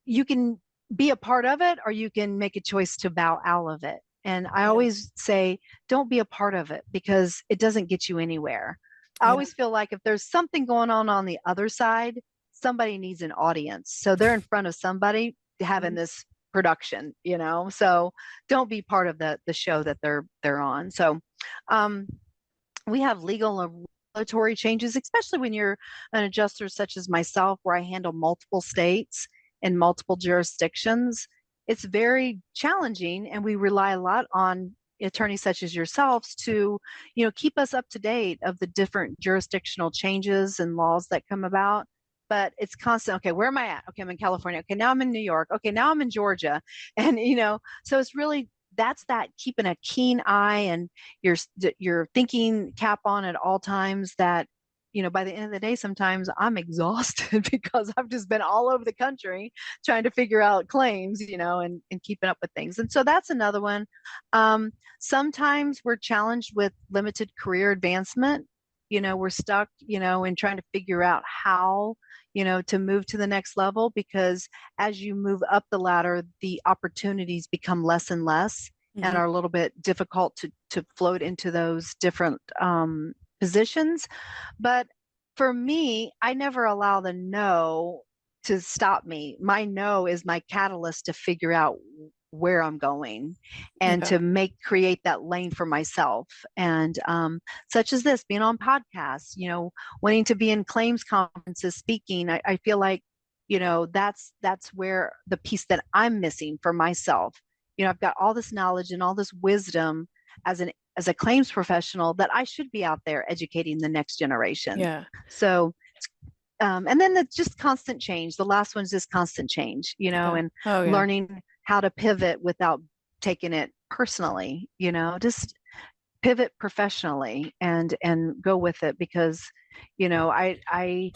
you can be a part of it or you can make a choice to bow out of it. And I always say, don't be a part of it because it doesn't get you anywhere. I always feel like if there's something going on the other side, somebody needs an audience. So they're in front of somebody having this production, so don't be part of the show that they're on. So, we have legal and regulatory changes, especially when you're an adjuster such as myself, where I handle multiple states and multiple jurisdictions. It's very challenging, and we rely a lot on attorneys such as yourselves to, keep us up to date of the different jurisdictional changes and laws that come about. But it's constant. Okay, where am I at? Okay, I'm in California. Okay, now I'm in New York. Okay, now I'm in Georgia. And, so it's really, that's that keeping a keen eye and your thinking cap on at all times that, by the end of the day, sometimes I'm exhausted because I've just been all over the country trying to figure out claims, and keeping up with things. And so that's another one. Sometimes we're challenged with limited career advancement. We're stuck, in trying to figure out how, to move to the next level, because as you move up the ladder, the opportunities become less and less and are a little bit difficult to float into those different positions. But for me, I never allow the no to stop me. My no is my catalyst to figure out where I'm going and Yeah. to create that lane for myself. And such as this, being on podcasts, wanting to be in claims conferences, speaking, I feel like, that's where the piece that I'm missing for myself. I've got all this knowledge and all this wisdom as a claims professional that I should be out there educating the next generation. Yeah. So, and then the just constant change. The last one's just constant change, and learning how to pivot without taking it personally, just pivot professionally and go with it, because, I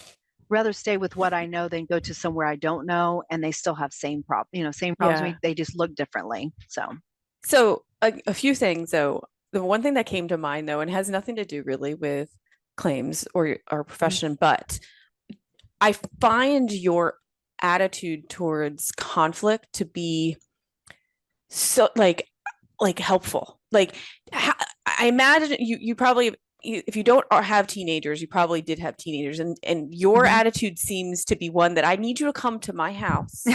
rather stay with what I know than go to somewhere I don't know and they still have same problems with me. They just look differently. So a few things though. The one thing that came to mind though, and has nothing to do really with claims or our profession, but I find your attitude towards conflict to be so like helpful. Like I imagine you probably, if you don't have teenagers, you probably did have teenagers, and your attitude seems to be one that I need you to come to my house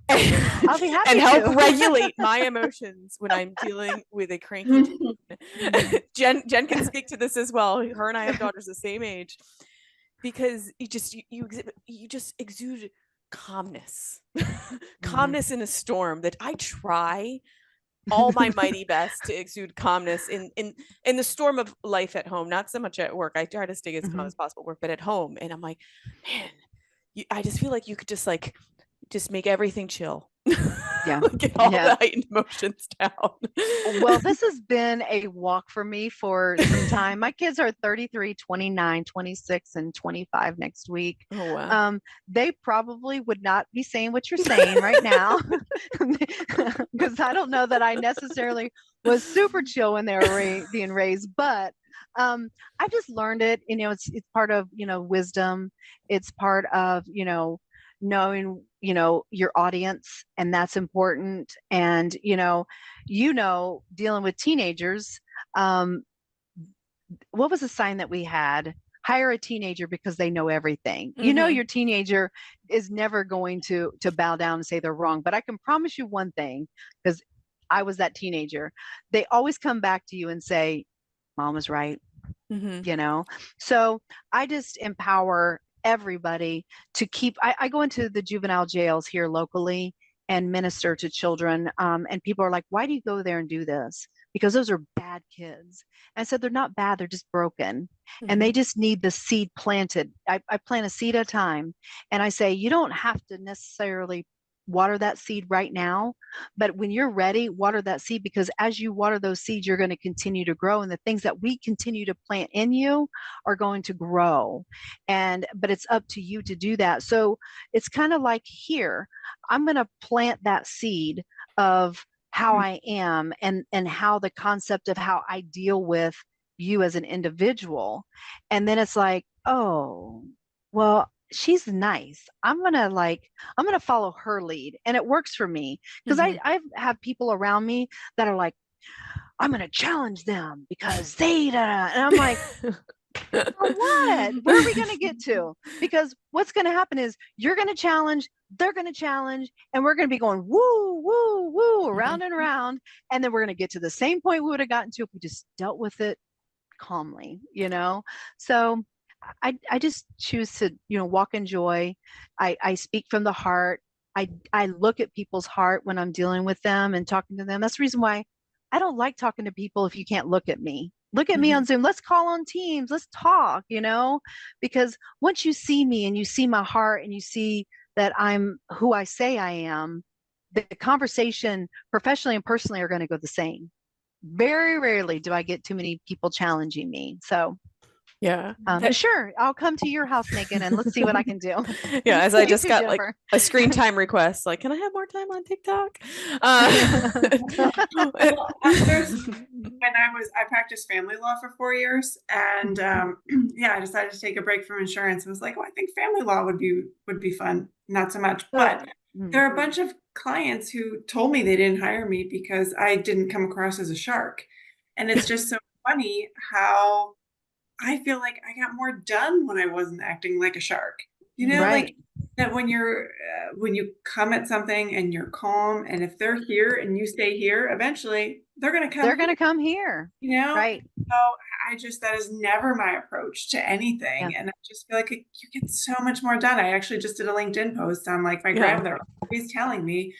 I'll be happy and help to. regulate my emotions when I'm dealing with a cranky teen. Jen can speak to this as well. Her and I have daughters the same age, because you just exude calmness, calmness in a storm that I try all my mighty best to exude calmness in the storm of life at home, not so much at work. I try to stay as calm as possible at work, but at home. And I'm like, man, I just feel like you could just make everything chill. Yeah. Get all the heightened emotions down. Well, this has been a walk for me for some time. My kids are 33, 29, 26, and 25 next week. Oh, wow. They probably would not be saying what you're saying right now, because I don't know that I necessarily was super chill when they were being raised, but I just learned it. It's part of, wisdom. It's part of, knowing your audience, and that's important. And dealing with teenagers, what was the sign that we had? Hire a teenager because they know everything. Your teenager is never going to bow down and say they're wrong. But I can promise you one thing, because I was that teenager, they always come back to you and say, Mom was right. So I just empower everybody to keep. I go into the juvenile jails here locally and minister to children, and people are like, why do you go there and do this? Because those are bad kids. And I said, they're not bad, they're just broken, and they just need the seed planted. I plant a seed at a time, and I say, you don't have to necessarily water that seed right now, but when you're ready, water that seed, because as you water those seeds, you're going to continue to grow, and the things that we continue to plant in you are going to grow. But it's up to you to do that. So it's kind of like, here, I'm going to plant that seed of how I am, and how the concept of how I deal with you as an individual. And then it's like, oh, well, she's nice. I'm gonna follow her lead, and it works for me, because I have people around me that are like, I'm gonna challenge them because and I'm like, for what? Where are we gonna get to? Because what's gonna happen is you're gonna challenge, they're gonna challenge, and we're gonna be going woo, woo, woo, around and around, and then we're gonna get to the same point we would have gotten to if we just dealt with it calmly, So I just choose to, walk in joy. I speak from the heart. I look at people's heart when I'm dealing with them and talking to them. That's the reason why I don't like talking to people if you can't look at me. Look at me on Zoom. Let's call on Teams. Let's talk, because once you see me and you see my heart and you see that I'm who I say I am, the conversation professionally and personally are going to go the same. Very rarely do I get too many people challenging me. So yeah, sure, I'll come to your house, Meghan, and let's see what I can do. Yeah, as I just got like a screen time request, like, can I have more time on TikTok? Well, I practiced family law for 4 years, and I decided to take a break from insurance. I was like, I think family law would be fun. Not so much, but there are a bunch of clients who told me they didn't hire me because I didn't come across as a shark, and it's just so funny how I feel like I got more done when I wasn't acting like a shark. Like Right. that when you come at something and you're calm, and if they're here and you stay here, eventually they're going to come They're going here, to come here. Right. So that is never my approach to Yeah. anything. And I just feel like you get so much more done. I actually just did a LinkedIn post on like my Yeah. grandmother always telling me,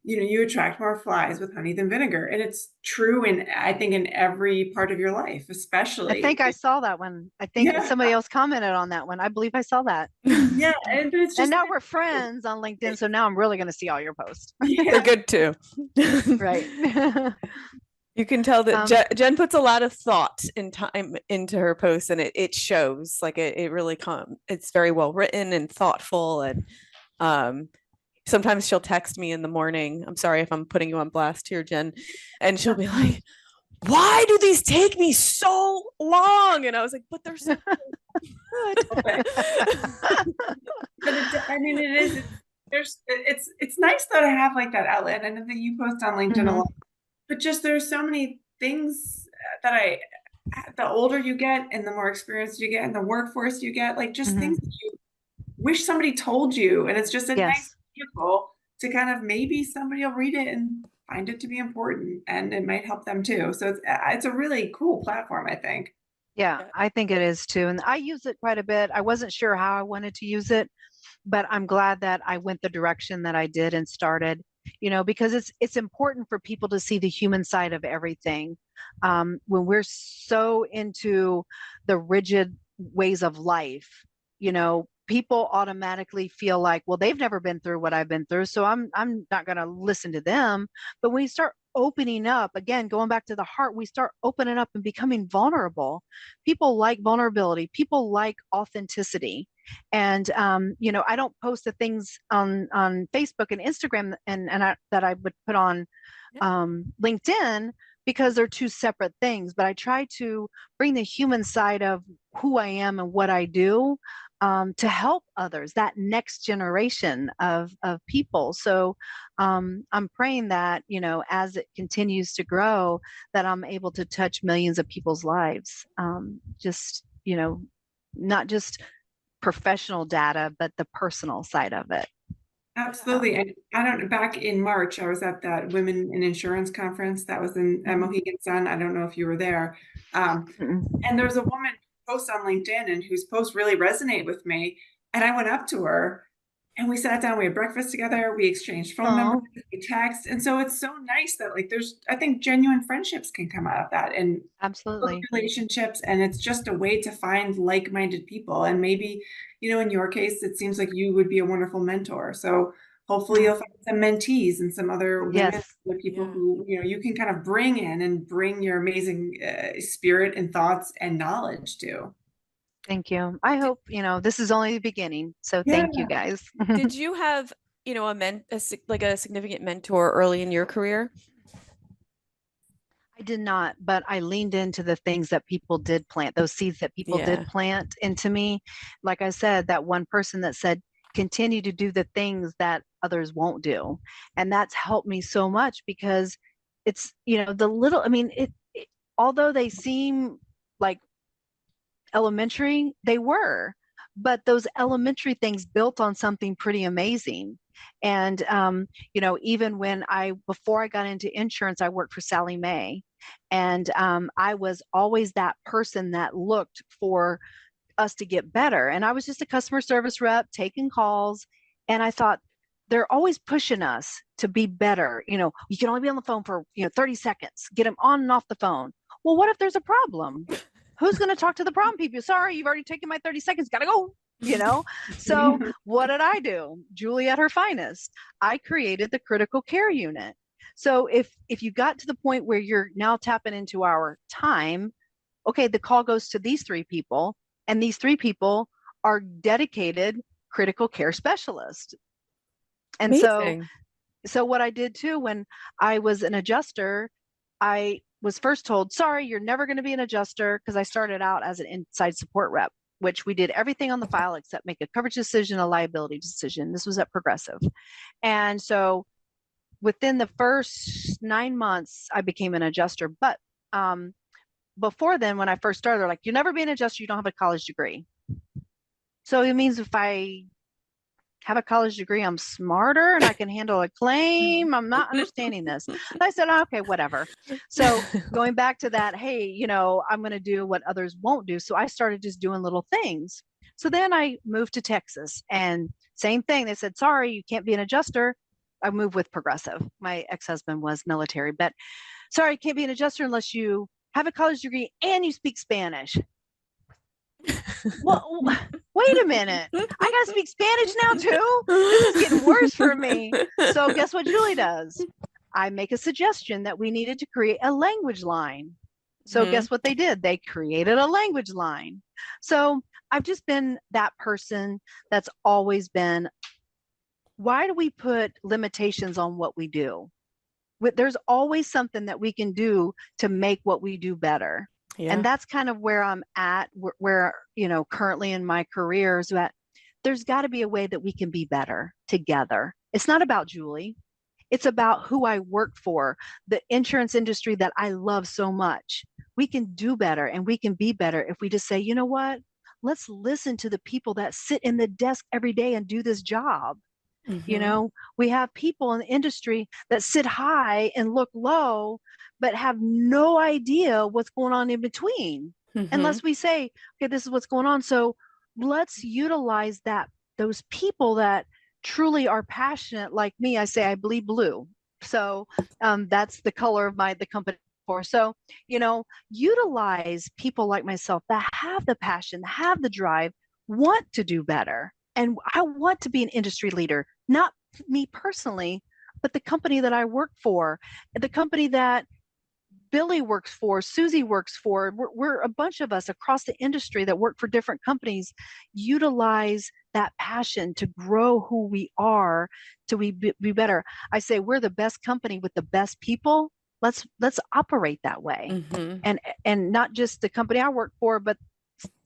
you attract more flies with honey than vinegar. And it's true I think in every part of your life, especially. I think I saw that one. I think somebody else commented on that one. I believe I saw that. Yeah. And it's just, and now we're friends on LinkedIn. So now I'm really going to see all your posts. They're good too. Right. You can tell that Jenn puts a lot of thought and time into her posts, and it shows. Like it really it's very well written and thoughtful. And sometimes she'll text me in the morning. I'm sorry if I'm putting you on blast here, Jenn. And she'll be like, why do these take me so long? And I was like, but they're so good. it's nice though to have like that outlet. And I think you post on LinkedIn a lot, but just there's so many things that the older you get and the more experience you get in the workforce you get, like just things that you wish somebody told you. And it's just a nice vehicle to kind of, maybe somebody will read it and find it to be important, and it might help them too. So it's a really cool platform, I think. Yeah, I think it is too. And I use it quite a bit. I wasn't sure how I wanted to use it, but I'm glad that I went the direction that I did and started, because it's important for people to see the human side of everything. When we're so into the rigid ways of life, people automatically feel like, well, they've never been through what I've been through, so I'm not going to listen to them. But when you start opening up, again, going back to the heart, we start opening up and becoming vulnerable. People like vulnerability. People like authenticity. And I don't post the things on Facebook and Instagram that I would put on LinkedIn, because they're two separate things. But I try to bring the human side of who I am and what I do, to help others, that next generation of people. So I'm praying that, as it continues to grow, that I'm able to touch millions of people's lives. Not just professional data, but the personal side of it. Absolutely. And I don't know, back in March, I was at that Women in Insurance conference that was in Mohegan Sun. I don't know if you were there. And there's a woman post on LinkedIn and whose posts really resonate with me. And I went up to her and we sat down, we had breakfast together, we exchanged phone numbers, we text. And so it's so nice that like I think genuine friendships can come out of that, and absolutely relationships. And it's just a way to find like-minded people. And maybe, in your case, it seems like you would be a wonderful mentor. So hopefully you'll find some mentees and some other women, people who, you can kind of bring in and bring your amazing spirit and thoughts and knowledge to. Thank you. I hope, this is only the beginning. So thank you guys. Did you have, a significant mentor early in your career? I did not, but I leaned into the things that people did plant, those seeds that people did plant into me. Like I said, that one person that said, continue to do the things that others won't do. And that's helped me so much, because it's, although they seem like elementary, they were, but those elementary things built on something pretty amazing. And, even before I got into insurance, I worked for Sally Mae, and I was always that person that looked for us to get better. And I was just a customer service rep taking calls. And I thought, they're always pushing us to be better. You can only be on the phone for, 30 seconds, get them on and off the phone. Well, what if there's a problem? Who's going to talk to the problem people? Sorry, you've already taken my 30 seconds. Got to go. So what did I do? Julie at her finest. I created the critical care unit. So if you got to the point where you're now tapping into our time, okay, the call goes to these 3 people, and these 3 people are dedicated critical care specialists. And so what I did too, when I was an adjuster, I was first told, sorry, you're never going to be an adjuster, because I started out as an inside support rep, which we did everything on the file except make a coverage decision, a liability decision. This was at Progressive. And so within the first 9 months, I became an adjuster. But before then, when I first started, they're like, you'll never be an adjuster, you don't have a college degree. So it means if I have a college degree, I'm smarter and I can handle a claim. I'm not understanding this. And I said, oh, okay, whatever. So going back to that, hey, you know, I'm going to do what others won't do. So I started just doing little things. So then I moved to Texas and same thing. They said, sorry, you can't be an adjuster. I moved with Progressive. My ex-husband was military, but sorry, you can't be an adjuster unless you have a college degree and you speak Spanish. Well, wait a minute. I got to speak Spanish now too? This is getting worse for me. So guess what Julie does? I make a suggestion that we needed to create a language line. So guess what they did? They created a language line. So I've just been that person that's always been, why do we put limitations on what we do? There's always something that we can do to make what we do better. Yeah. And that's kind of where I'm at, where, you know, currently in my career is that there's got to be a way that we can be better together. It's not about Julie. It's about who I work for, the insurance industry that I love so much. We can do better and we can be better if we just say, you know what, let's listen to the people that sit in the desk every day and do this job. You know, we have people in the industry that sit high and look low, but have no idea what's going on in between. Unless we say, okay, this is what's going on. So let's utilize those people that truly are passionate like me. I say, I bleed blue. So that's the color of the company. So, you know, utilize people like myself that have the passion, have the drive, want to do better. And I want to be an industry leader, not me personally, but the company that I work for, the company that Billy works for, Susie works for. We're a bunch of us across the industry that work for different companies, utilize that passion to grow who we are, to be better. I say we're the best company with the best people. Let's operate that way. And not just the company I work for, but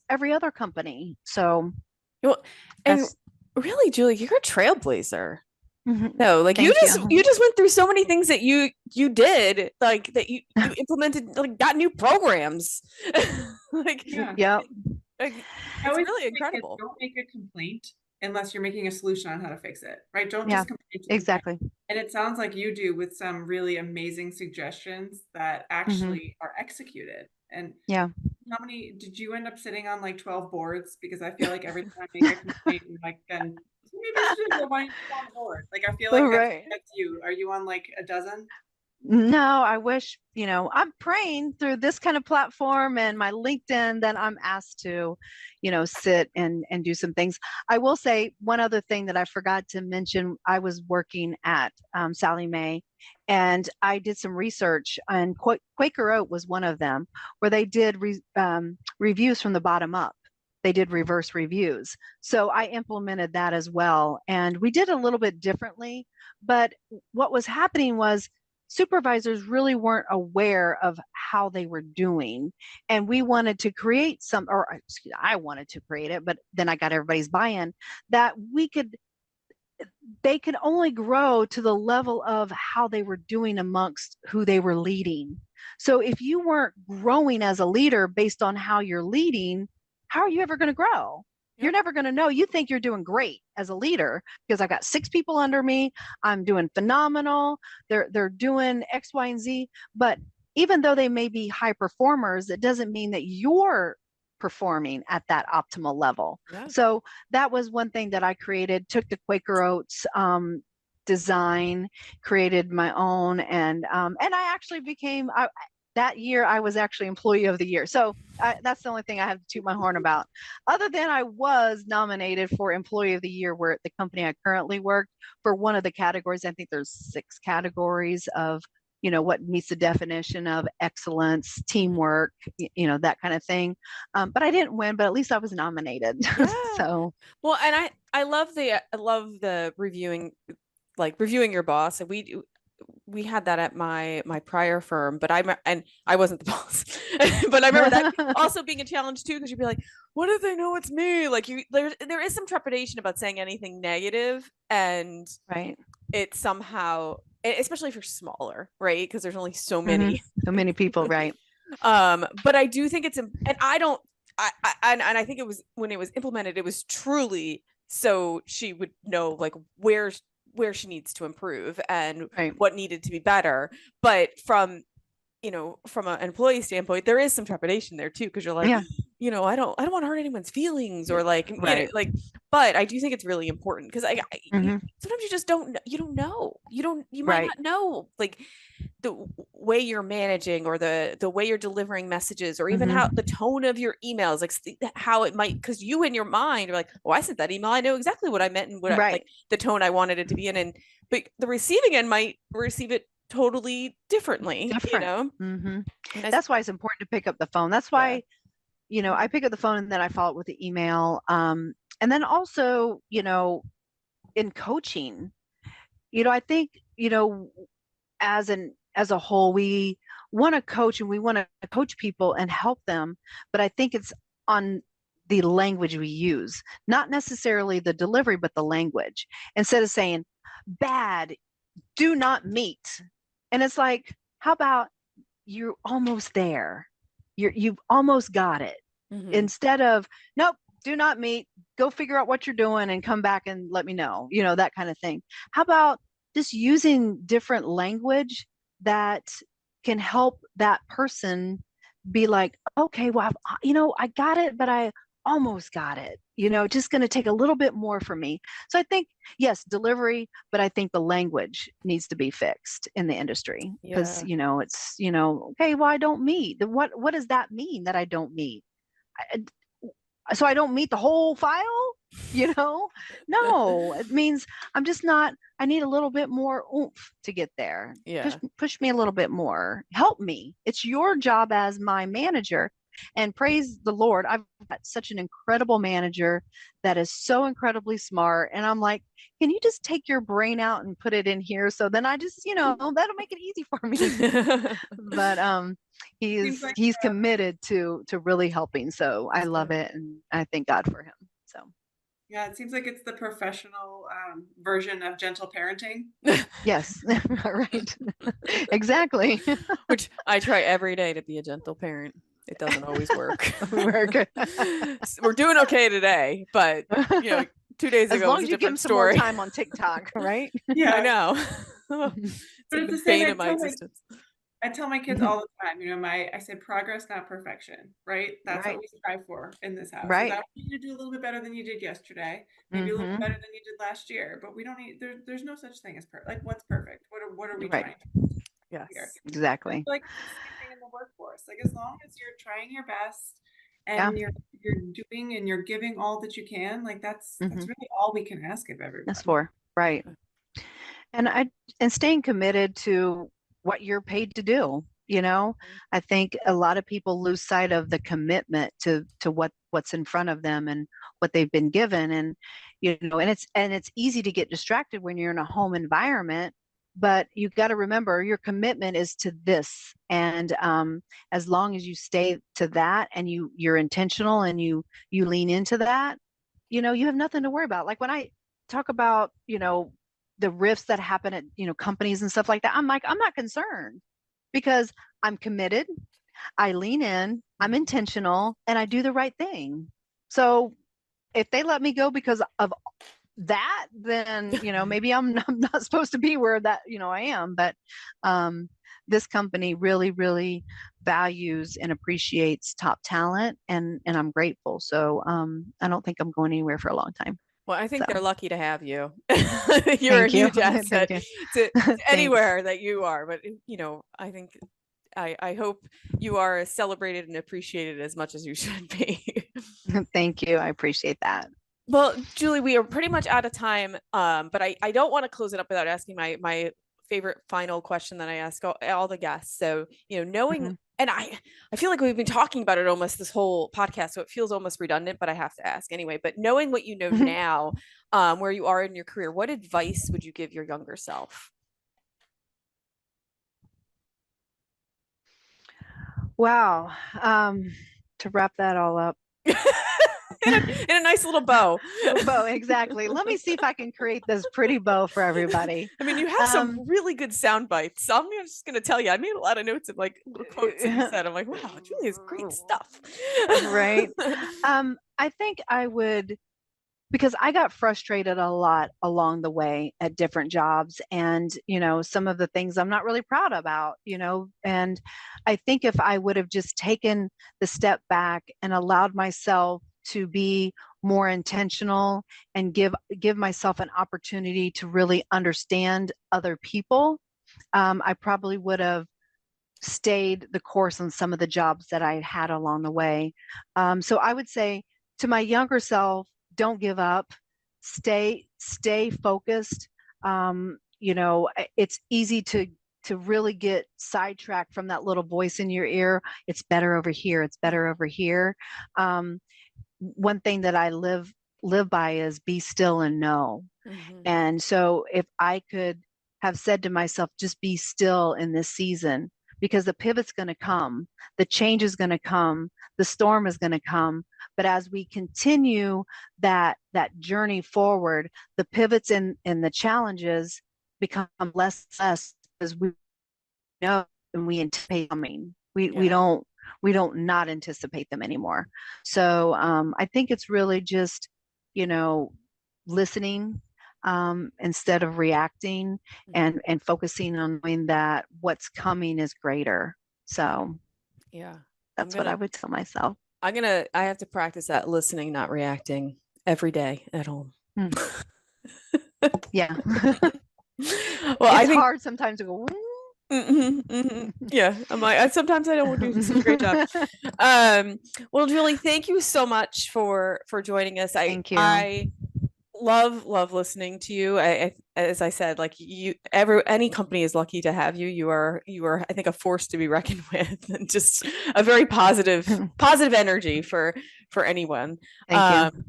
every other company. So well, and really, Julie, you're a trailblazer. No, like Thank you just went through so many things that you did, like that you implemented, like got new programs. Like like, it's really incredible. Don't make a complaint unless you're making a solution on how to fix it, right? Don't just complain. Exactly. And it sounds like you do with some really amazing suggestions that actually are executed. And how many did you end up sitting on, like 12 boards? Because I feel like every time I make a complaint, like then maybe I should go on board. Like I feel like that's you. Are you on like a dozen? No, I wish, you know, I'm praying through this kind of platform and my LinkedIn that I'm asked to, you know, sit and do some things. I will say one other thing that I forgot to mention. I was working at Sallie Mae and I did some research, and Quaker Oat was one of them, where they did reviews from the bottom up. They did reverse reviews. So I implemented that as well. And we did a little bit differently, but what was happening was supervisors really weren't aware of how they were doing. And we wanted to create I wanted to create it, but then I got everybody's buy-in that they could only grow to the level of how they were doing amongst who they were leading. So if you weren't growing as a leader based on how you're leading, how are you ever going to grow? You're never going to know. You think you're doing great as a leader because I got 6 people under me. I'm doing phenomenal. They're doing X, Y, and Z. But even though they may be high performers, it doesn't mean that you're performing at that optimal level. So that was one thing that I created, took the Quaker Oats design, created my own, and I actually became that year I was actually Employee of the Year. So that's the only thing I have to toot my horn about. Other than I was nominated for Employee of the Year where at the company I currently work for one of the categories. I think there's 6 categories of, you know, what meets the definition of excellence, teamwork, you know, that kind of thing. But I didn't win, but at least I was nominated. So well, and I love the reviewing your boss. And we had that at my prior firm, but I wasn't the boss. But I remember that also being a challenge too, because you'd be like, what if they know it's me? Like there is some trepidation about saying anything negative, and it somehow, especially if you're smaller, right? Because there's only so many people, right? But I do think and I don't, and I think it was when it was implemented, it was truly so she would know like where she needs to improve and what needed to be better. But from from an employee standpoint, there is some trepidation there too, because you're like, I don't want to hurt anyone's feelings or like, but I do think it's really important because sometimes you just don't know. You might not know like the way you're managing or the way you're delivering messages or even how the tone of your emails, like how it might, because you in your mind are like, oh, I sent that email, I know exactly what I meant and what like the tone I wanted it to be in, and but the receiving end might receive it totally differently. That's why it's important to pick up the phone. That's why I pick up the phone and then I follow it with the email, and then also in coaching, I think as a whole, we want to coach and we want to coach people and help them, but I think it's on the language we use, not necessarily the delivery, but the language. Instead of saying bad, do not meet. And it's like, how about you're almost there? You've almost got it. Instead of, nope, do not meet, go figure out what you're doing and come back and let me know, that kind of thing. How about just using different language that can help that person be like, okay, well, I got it, but I almost got it, just going to take a little bit more for me. So I think, yes, delivery, but I think the language needs to be fixed in the industry because, it's, okay, well, I don't meet. What does that mean that I don't meet? So I don't meet the whole file, No, it means I'm just not, I need a little bit more oomph to get there. Push me a little bit more. Help me. It's your job as my manager. And praise the Lord, I've got such an incredible manager that is so incredibly smart. And I'm like, can you just take your brain out and put it in here? So then I just, that'll make it easy for me. But he's committed to really helping. So I love it. And I thank God for him. So. Yeah, it seems like it's the professional version of gentle parenting. Yes, right. Exactly. Which I try every day to be a gentle parent. It doesn't always work. We're doing okay today, but 2 days ago, as long as you give him some more time on TikTok, right? Yeah, I know. But it's the same. I tell my kids all the time, I say progress, not perfection, right? That's what we strive for in this house. Right. I want you to do a little bit better than you did yesterday, maybe a little bit better than you did last year, but we don't need, there's no such thing as perfect. Like, what's perfect? What are we trying to do here? Exactly. Like the same thing in the workforce. Like, as long as you're trying your best and you're doing and you're giving all that you can, like that's really all we can ask of everyone. That's for right. And staying committed to what you're paid to do. I think a lot of people lose sight of the commitment to what's in front of them and what they've been given. And, and it's easy to get distracted when you're in a home environment, but you got to remember your commitment is to this. And as long as you stay to that and you're intentional and you lean into that, you have nothing to worry about. Like when I talk about, the rifts that happen at companies and stuff like that, I'm like, I'm not concerned because I'm committed, I lean in, I'm intentional, and I do the right thing. So if they let me go because of that, then maybe I'm not supposed to be where that I am. But this company really, really values and appreciates top talent, and I'm grateful. So I don't think I'm going anywhere for a long time. Well, I think they're lucky to have you. You're a huge asset to anywhere that you are. But, I think I hope you are celebrated and appreciated as much as you should be. Thank you. I appreciate that. Well, Julie, we are pretty much out of time. But I don't want to close it up without asking my favorite final question that I ask all the guests. So, knowing and I feel like we've been talking about it almost this whole podcast, so it feels almost redundant, but I have to ask anyway. But knowing what you know now, where you are in your career, what advice would you give your younger self? Wow. To wrap that all up, in a nice little bow. Bow, exactly. Let me see if I can create this pretty bow for everybody. I mean, you have some really good sound bites. So I'm just going to tell you, I made a lot of notes of like little quotes that you said. I'm like, wow, Julie has great stuff. Right. I think I would, because I got frustrated a lot along the way at different jobs, and some of the things I'm not really proud about, and I think if I would have just taken the step back and allowed myself to be more intentional and give myself an opportunity to really understand other people, I probably would have stayed the course on some of the jobs that I had along the way. So I would say to my younger self, don't give up, stay focused. It's easy to really get sidetracked from that little voice in your ear. It's better over here. It's better over here. One thing that I live by is be still and know. And so if I could have said to myself, just be still in this season, because the pivot's going to come, the change is going to come, the storm is going to come. But as we continue that journey forward, the pivots and the challenges become less as we know and we anticipate coming. We don't not anticipate them anymore. So I think it's really just listening instead of reacting, and focusing on knowing that what's coming is greater. So that's what I would tell myself. I have to practice that listening, not reacting every day at home. Yeah. Well, it's hard sometimes to go. Yeah, I'm like, sometimes I don't do such a great job. Well, Julie, thank you so much for joining us. Thank you. I love listening to you. As I said, like any company is lucky to have you. You are I think a force to be reckoned with, and just a very positive energy for anyone. Thank you.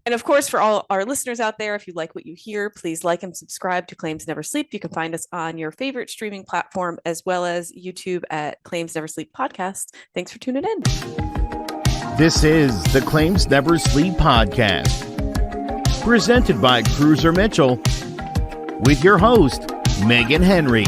And of course, for all our listeners out there, if you like what you hear, please like and subscribe to Claims Never Sleep. You can find us on your favorite streaming platform, as well as YouTube at Claims Never Sleep Podcast. Thanks for tuning in. This is the Claims Never Sleep Podcast, presented by Cruiser Mitchell, with your host, Meghan Henry.